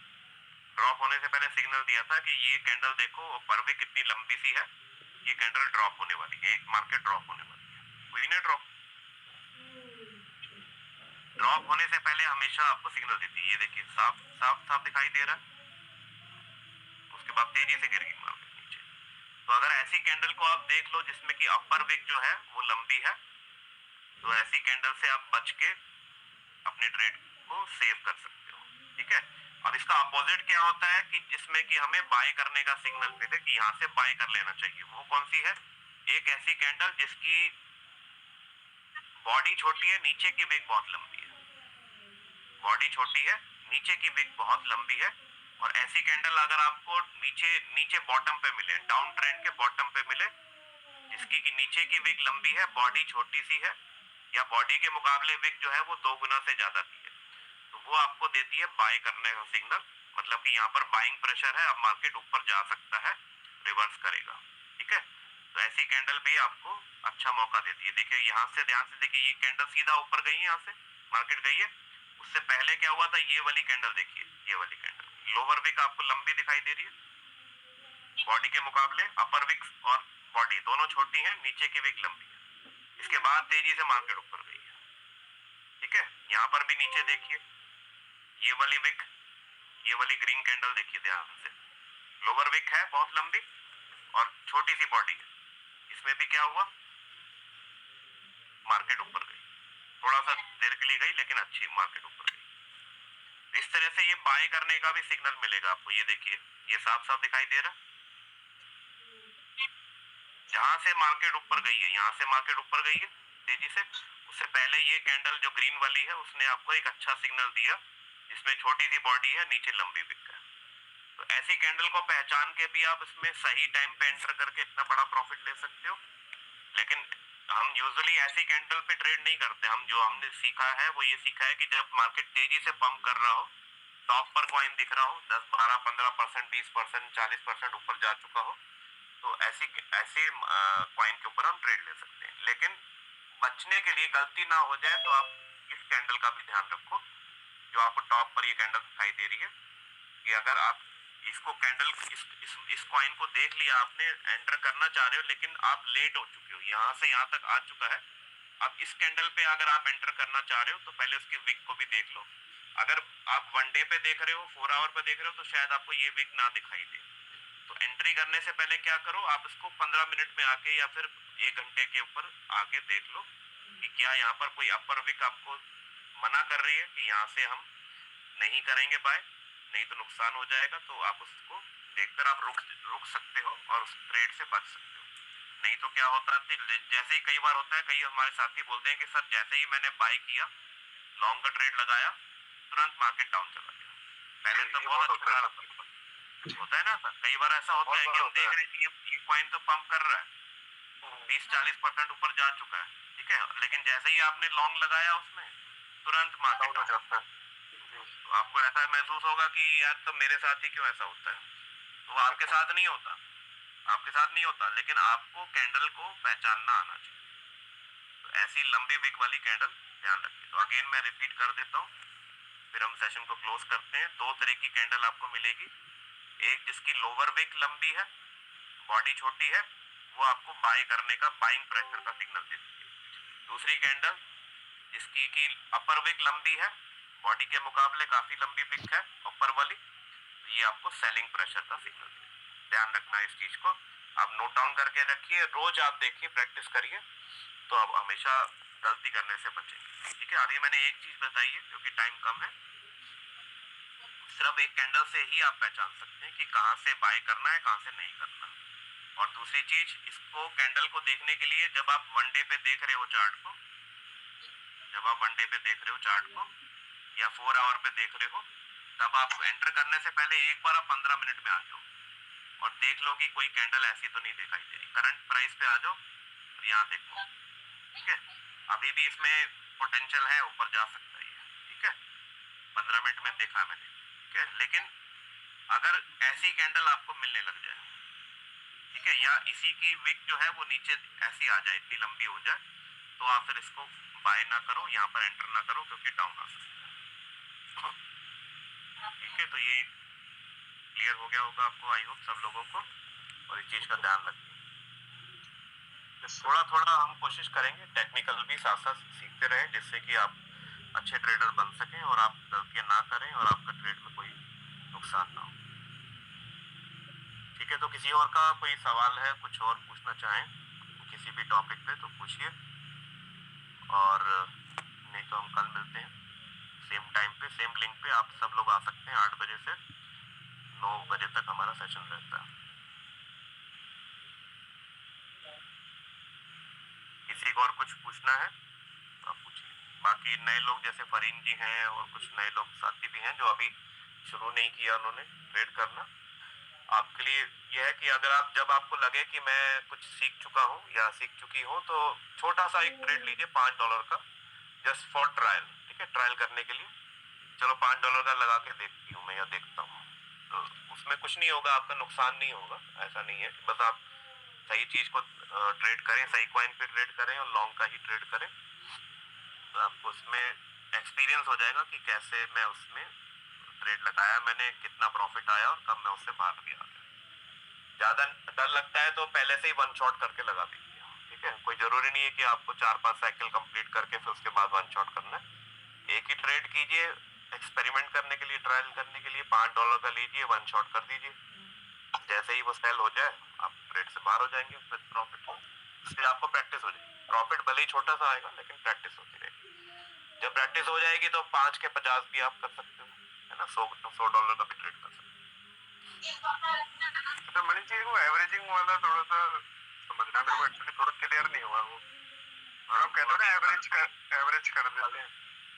ड्रॉप होने से पहले सिग्नल दिया था कि ये कैंडल देखो ऊपर भी कितनी लंबी सी है, ये कैंडल ड्रॉप होने वाली है, मार्केट ड्रॉप होने वाली है। हुई ना ड्रॉप? ड्रॉप होने से पहले हमेशा आपको सिग्नल देती है। ये देखिए साफ साफ साफ दिखाई दे रहा है, उसके बाद तेजी से गिर गई मार्केट नीचे। तो अगर ऐसी कैंडल को आप देख लो जिसमें कि अपर विक जो है वो लंबी है, तो ऐसी कैंडल से आप बच के अपने ट्रेड को सेव कर सकते हो, ठीक है। अब इसका अपोजिट क्या होता है कि जिसमें कि हमें बाय करने का सिग्नल मिले कि यहाँ से बाय कर लेना चाहिए, वो कौन सी है? एक ऐसी कैंडल जिसकी बॉडी छोटी है, नीचे की विक बहुत लंबी है। बॉडी छोटी है, नीचे की विक बहुत लंबी है, और ऐसी कैंडल अगर आपको नीचे नीचे बॉटम पे मिले, डाउन ट्रेंड के बॉटम पे मिले, जिसकी की नीचे की विक लंबी है, बॉडी छोटी सी है, या बॉडी के मुकाबले विक जो है वो 2 गुना से ज्यादा की है, तो वो आपको देती है बाय करने का सिग्नल। मतलब कि यहाँ पर बाइंग प्रेशर है, अब मार्केट ऊपर जा सकता है, रिवर्स करेगा, ठीक है। तो ऐसी कैंडल भी आपको अच्छा मौका देती है। देखिए यहाँ से ध्यान से देखिए, ये कैंडल सीधा ऊपर गई है, यहाँ से मार्केट गई है। उससे पहले क्या हुआ था, ये वाली कैंडल देखिए, ये वाली कैंडल लोअर विक आपको लंबी दिखाई दे रही है बॉडी के मुकाबले, अपर विक और बॉडी दोनों छोटी हैं, नीचे की विक लंबी है। इसके बाद तेजी से मार्केट ऊपर गई है, ठीक है। यहाँ पर भी नीचे देखिए, ये वाली विक, ये वाली ग्रीन कैंडल देखिए ध्यान से, लोअर विक है बहुत लंबी और छोटी सी बॉडी है। इसमें भी क्या हुआ, मार्केट ऊपर गई, थोड़ा सा देर के लिए गई लेकिन अच्छी मार्केट ऊपर गई। इस तरह से ये बाय करने का भी सिग्नल मिलेगा आपको। ये देखिए, ये साफ साफ दिखाई दे रहा है, जहां से मार्केट ऊपर गई है, यहाँ से मार्केट ऊपर गई है तेजी से, उससे पहले ये कैंडल जो ग्रीन वाली है उसने आपको एक अच्छा सिग्नल दिया, जिसमें छोटी सी बॉडी है, नीचे लंबी विक है। तो ऐसी कैंडल को पहचान के भी आप इसमें सही टाइम पे एंटर करके इतना बड़ा प्रॉफिट ले सकते हो। लेकिन हम यूजुअली ऐसी कैंडल पे ट्रेड नहीं करते। हम जो हमने सीखा है वो ये सीखा है कि जब मार्केट तेजी से पंप कर रहा हो, टॉप पर कॉइन दिख रहा हो, 10 12 15% 20% 40% ऊपर जा चुका हो, तो ऐसी ऐसी कॉइन के ऊपर हम ट्रेड ले सकते हैं। लेकिन बचने के लिए, गलती ना हो जाए, तो आप इस कैंडल का भी ध्यान रखो, जो आपको टॉप पर ये कैंडल दिखाई दे रही है, कि अगर आप इसको कैंडल इस कॉइन को देख लिया आपने, एंटर करना चाह रहे हो, लेकिन आप लेट हो चुके हो, यहाँ से यहाँ तक आ चुका है। अब इस कैंडल पे अगर आप एंटर करना चाह रहे हो, तो पहले उसकी विक को भी देख लो। अगर आप 1 डे पे देख रहे हो, 4 आवर पे देख रहे हो, तो शायद आपको ये विक ना दिखाई दे। तो एंट्री करने से पहले क्या करो, आप इसको 15 मिनट में आके या फिर 1 घंटे के ऊपर आके देख लो कि क्या यहाँ पर कोई अपर विक आपको मना कर रही है कि यहाँ से हम नहीं करेंगे बाय, नहीं तो नुकसान हो जाएगा। तो आप उसको देखकर आप रुक सकते हो और उस ट्रेड से बच सकते हो। नहीं तो क्या होता है, जैसे ही कई बार होता है, कई हमारे साथी बोलते हैं कि सर जैसे ही मैंने बाय किया, लॉन्ग का ट्रेड लगाया, तुरंत मार्केट डाउन चला गया। पहले तो बहुत अच्छा होता है ना सर, कई बार ऐसा होता है कि हम देख रहे हैं कि ये कॉइन तो पंप कर रहा है, 30-40% ऊपर जा चुका है, ठीक है, लेकिन जैसे ही आपने लॉन्ग लगाया उसमें, तुरंत मार्केट डाउन हो जाता है। तो आपको ऐसा महसूस होगा कि यार तो मेरे साथ ही क्यों ऐसा होता है। तो आपके साथ नहीं होता, आपके साथ नहीं होता, लेकिन आपको कैंडल को पहचानना आना चाहिए। तो ऐसी लंबी विक वाली कैंडल ध्यान रखिए। तो अगेन मैं रिपीट कर देता हूँ, फिर हम सेशन को क्लोज करते हैं। दो तरह की कैंडल आपको मिलेगी, एक जिसकी लोअर विक लंबी है, बॉडी छोटी है, वो आपको बाय करने का, बाइंग प्रेशर का सिग्नल देती है। दूसरी कैंडल जिसकी की अपर विक लंबी है, बॉडी के मुकाबले काफी लंबी विक है ऊपर वाली, ये आपको सेलिंग प्रेशर का सिग्नल देती है। ध्यान रखना इस चीज को, आप नोट डाउन करके रखिए, रोज आप देखिए, प्रैक्टिस करिए, तो आप हमेशा गलती करने से बचेंगे। ठीक है, अभी मैंने एक चीज बताई है क्योंकि टाइम कम है, सिर्फ एक कैंडल से ही आप पहचान सकते हैं कि कहाँ से बाय करना है, कहाँ से नहीं करना। और दूसरी चीज, इसको कैंडल को देखने के लिए जब आप वनडे पे देख रहे हो चार्ट को, जब आप वनडे पे देख रहे हो चार्ट को या 4 आवर पे देख रहे हो, तब आप एंटर करने से पहले एक बार आप 15 मिनट में आ जाओ और देख लो कि कोई कैंडल ऐसी तो नहीं दिखाई दे रही। करंट प्राइस पे आ जाओ और यहाँ देखो। ठीक है, अभी भी इसमें पोटेंशियल है, ऊपर जा सकता है। ठीक है, 15 मिनट में देखा मैंने। ठीक है, लेकिन अगर ऐसी कैंडल आपको मिलने लग जाए, ठीक है, या इसी की विक जो है वो नीचे ऐसी आ जाए, इतनी लंबी हो जाए, तो आप फिर इसको बाय ना करो, यहाँ पर एंटर ना करो, क्योंकि डाउन आ सकता है। ठीक है, तो ये क्लियर हो गया होगा आपको, आई होप सब लोगों को, और इस चीज का ध्यान रखिए। थोड़ा थोड़ा हम कोशिश करेंगे टेक्निकल भी साथ साथ सीखते रहें, जिससे कि आप अच्छे ट्रेडर बन सकें और आप गलतियां ना करें और आपका ट्रेड में कोई नुकसान ना हो। ठीक है, तो किसी और का कोई सवाल है, कुछ और पूछना चाहें किसी भी टॉपिक पे, तो पूछिए, और नहीं तो हम कल मिलते हैं सेम टाइम पे, सेम लिंक पे। आप सब लोग आ सकते हैं 8 बजे से 9 बजे तक हमारा सेशन रहता है। किसी को और कुछ पूछना है आप पूछिए। बाकी नए लोग जैसे फरीन जी हैं और कुछ नए लोग साथी भी हैं जो अभी शुरू नहीं किया उन्होंने ट्रेड करना, आपके लिए यह है कि अगर आप, जब आपको लगे कि मैं कुछ सीख चुका हूँ या सीख चुकी हूँ, तो छोटा सा एक ट्रेड लीजिए $5 का, जस्ट फॉर ट्रायल। ठीक है, ट्रायल करने के लिए, चलो $5 का लगा के देखती हूँ मैं या देखता हूँ, तो उसमें कुछ नहीं होगा, आपका नुकसान नहीं होगा। ऐसा नहीं है, बस आप सही चीज को ट्रेड करें, सही कॉइन पे ट्रेड करें और लॉन्ग का ही ट्रेड करें, तो आपको उसमें एक्सपीरियंस हो जाएगा कि कैसे मैं उसमें ट्रेड लगाया, मैंने कितना प्रॉफिट आया और कब मैं उससे बाहर भी आ गया। ज्यादा डर लगता है तो पहले से ही वन शॉट करके लगा दीजिए। ठीक है, कोई जरूरी नहीं है कि आपको 4-5 साइकिल कंप्लीट करके फिर उसके बाद वन शॉट करना है। एक ही ट्रेड कीजिए, एक्सपेरिमेंट करने के लिए, ट्रायल करने के लिए $5 का लीजिए, वन शॉट कर दीजिए, जैसे ही वो सेल हो जाए आप ट्रेड से बाहर हो जाएंगे विद प्रॉफिट। इससे आपको प्रैक्टिस हो जाएगी, प्रॉफिट भले ही छोटा सा आएगा लेकिन प्रैक्टिस होती रहेगी। जब प्रैक्टिस हो जाएगी तो 5 के 50 भी आप कर सकते हो, है ना, $100 का भी ट्रेड कर सकते हो। तो मनीष जी, वो एवरेजिंग वाला थोड़ा सा समझना, मेरे को एक्चुअली थोड़ा क्लियर नहीं हुआ वो। आप कहते हो ना एवरेज कर देते हैं,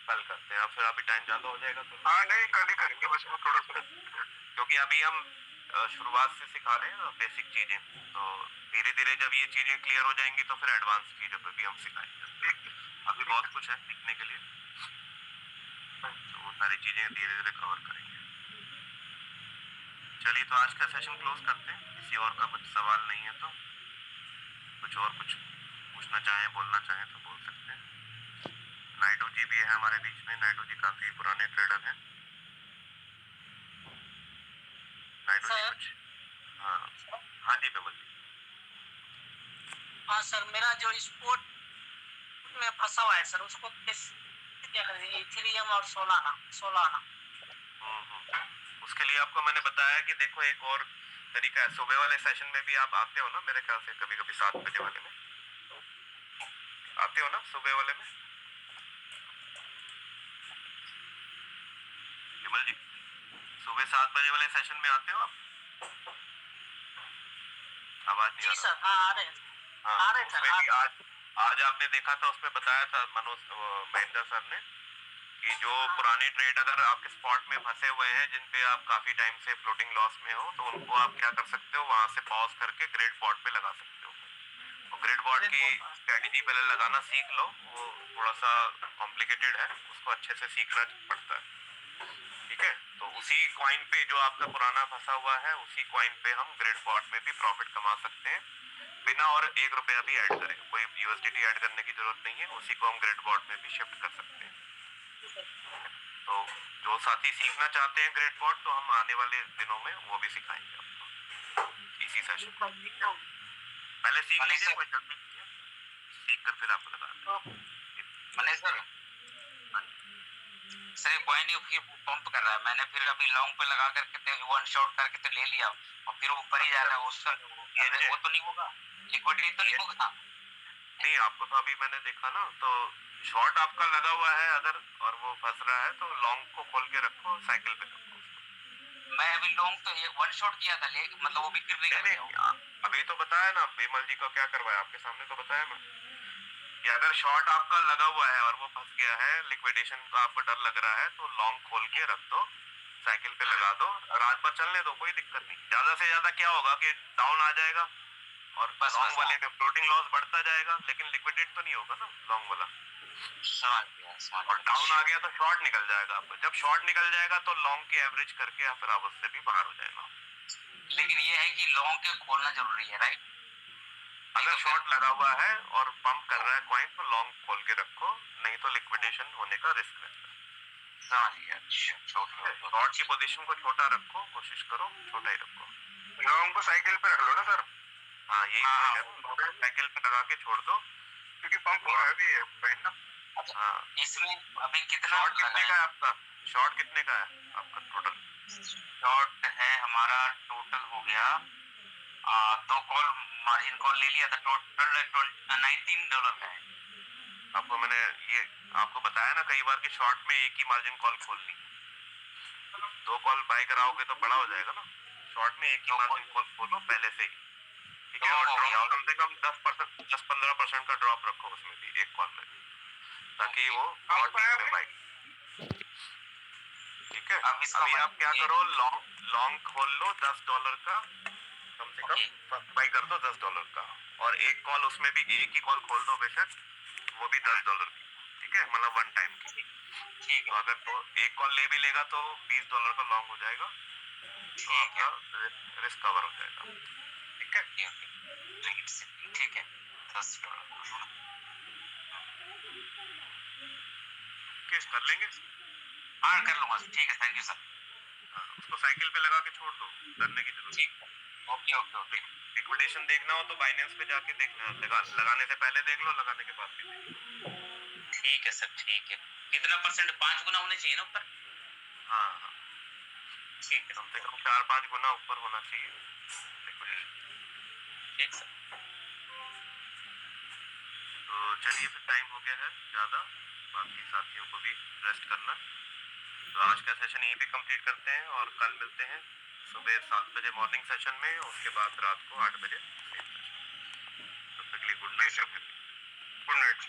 कल करते हैं, फिर अभी टाइम ज्यादा हो जाएगा तो हाँ नहीं कल ही करेंगे, बस वो थोड़ा सा, क्योंकि अभी हम शुरुआत से सिखा रहे हैं बेसिक चीजें, तो धीरे धीरे जब ये चीजें क्लियर हो जाएंगी तो फिर एडवांस चीजों पे भी हम सिखाएंगे। अभी बहुत कुछ है सीखने के लिए, तो वो सारी चीजें धीरे धीरे कवर करेंगे। चलिए, तो आज का सेशन क्लोज करते हैं। किसी और का कुछ सवाल नहीं है तो कुछ और कुछ पूछना चाहें, बोलना चाहें तो बोल सकते हैं। नायडू जी भी है हमारे बीच में, नायडू जी काफी पुराने ट्रेडर हैं। नायडू जी सर। कुछ, हाँ हाँ जी बिमल जी। हाँ सर, मेरा जो स्पोर्ट में फंसा हुआ है सर, उसको कैसे क्या करें, इथेरियम और सोलाना। उसके लिए आपको मैंने बताया कि देखो एक और तरीका है, सुबह वाले सेशन में भी आप आते हो ना, मेरे ख्याल से कभी कभी 7 बजे वाले में आते हो ना, सुबह वाले में विमल जी, सुबह 7 बजे वाले सेशन में आते हो आप? आवाज नहीं आ जी रहा। सर, हाँ आ रहे हैं, हाँ, आ रहे उसमें भी आज आपने देखा था, उसमें बताया था मनोज महेंद्र सर ने कि जो पुराने ट्रेड अगर आपके स्पॉट में फंसे हुए हैं, जिन पे आप काफी टाइम से फ्लोटिंग लॉस में हो, तो उनको आप क्या कर सकते हो, वहां से पॉज करके ग्रेड बॉट पे लगा सकते हो। और ग्रेड बॉट की स्ट्रेटेजी पहले लगाना सीख लो, वो थोड़ा सा कॉम्प्लिकेटेड है, उसको अच्छे से सीखना पड़ता है। ठीक है, तो उसी कॉइन पे जो आपका पुराना फंसा हुआ है, उसी कॉइन पे हम ग्रेड बॉट में भी प्रॉफिट कमा सकते हैं, बिना और 1 रुपया भी ऐड करें। कोई यूएसडीटी ऐड करने की जरूरत नहीं है, उसी को हम ग्रेड बॉट में भी शिफ्ट कर सकते हैं। तो जो साथी सीखना चाहते हैं ग्रेट बॉट, तो हम आने वाले दिनों में वो भी सिखाएंगे आपको इसी सेशन में। पहले सीख लीजिए, कोई जल्दी नहीं है, सीख कर फिर आपको लगा मैंने सर सर कोई नहीं, फिर पंप कर रहा है, मैंने फिर अभी लॉन्ग पे लगा करके तो वन शॉट करके तो ले लिया, और फिर ऊपर ही जा रहा है उसका, वो तो नहीं होगा, लिक्विडिटी तो नहीं होगा। नहीं, आपको तो अभी मैंने देखा ना, तो शॉर्ट आपका लगा हुआ है अगर और वो फंस रहा है, तो लॉन्ग को खोल के रखो, साइकिल पे रखो। मैं अभी लॉन्ग तो वन शॉट किया था, मतलब वो भी फिर भी कर गया। अभी तो बताया ना विमल जी को क्या करवाया, आपके सामने तो बताया मैं कि अगर शॉर्ट आपका लगा हुआ है और वो फंस गया है, लिक्विडेशन का आपको डर लग रहा है, तो लॉन्ग खोल के रख दो, साइकिल पे लगा दो, रात भर चलने दो, कोई दिक्कत नहीं। ज्यादा से ज्यादा क्या होगा कि डाउन आ जाएगा और लॉन्ग वाले में फ्लोटिंग लॉस बढ़ता जाएगा, लेकिन लिक्विडेट तो नहीं होगा ना लॉन्ग वाला। और डाउन आ गया तो शॉर्ट निकल जाएगा आपको, जब शॉर्ट निकल जाएगा तो लॉन्ग की एवरेज करके फिर आप उससे भी बाहर हो जाएगा। लेकिन ये है कि लॉन्ग के खोलना जरूरी है, राइट? अगर शॉर्ट लगा हुआ है और पंप कर रहा है कॉइन, तो लॉन्ग खोल के रखो, नहीं तो लिक्विडेशन होने का रिस्क रहता है। शॉर्ट की पोजीशन को छोटा रखो, कोशिश करो छोटा ही रखो। लॉन्ग को साइकिल पे रख लो ना सर। हाँ, यही साइकिल पे लगा के छोड़ दो, क्योंकि पंप हो रहा भी है ना। हाँ, इसमें अभी कितना शॉर्ट कितने का है आपका? शॉर्ट कितने का है आपका टोटल? शॉर्ट है हमारा, टोटल हो गया 2 कॉल मार्जिन कॉल ले लिया था, टोटल $19 का है। आपको मैंने ये आपको बताया ना कई बार कि शॉर्ट में एक ही मार्जिन कॉल खोलनी है, 2 कॉल बाय कराओगे तो बड़ा हो जाएगा ना। शॉर्ट में एक ही मार्जिन कॉल खोलो पहले से ही, ठीक है। और ड्रॉप कम से कम 10%, 10-15% का ड्रॉप रखो उसमें भी, एक कॉल में, ताकि वो और डीप में बाय। ठीक है, अभी आप क्या करो, लॉन्ग खोल लो $10 का, कम से कम बाय कर दो $10 का, और एक कॉल उसमें भी एक ही कॉल खोल दो बेशक, वो भी $10 की, ठीक है, मतलब वन टाइम की। ठीक है, अगर तो एक कॉल ले भी लेगा तो $20 का लॉन्ग हो जाएगा, तो आपका रिस्क कवर हो जाएगा। ठीक है, ठीक है, $10 केस कर लेंगे। हाँ कर लूंगा, ठीक है, थैंक यू सर। उसको साइकिल पे लगा के छोड़ दो, डरने की जरूरत ठीक है, ओके ओके ओके। लिक्विडेशन देखना हो तो बाइनेंस पे जाके देखना, लगाने से पहले देख लो, लगाने के बाद भी देख लो। ठीक है सर, ठीक है। कितना परसेंट? 5 गुना होने चाहिए ना ऊपर? हाँ, ठीक है, कम से कम 4-5 गुना ऊपर होना चाहिए लिक्विडेशन। ठीक सर। तो चलिए, फिर टाइम हो गया है ज़्यादा, बाकी साथियों को भी रेस्ट करना। तो आज का सेशन यहीं पे कंप्लीट करते हैं, और कल मिलते हैं सुबह 7 बजे मॉर्निंग सेशन में, उसके बाद रात को 8 बजे सेम सेशन। तब तक के लिए गुड नाइट। Good night.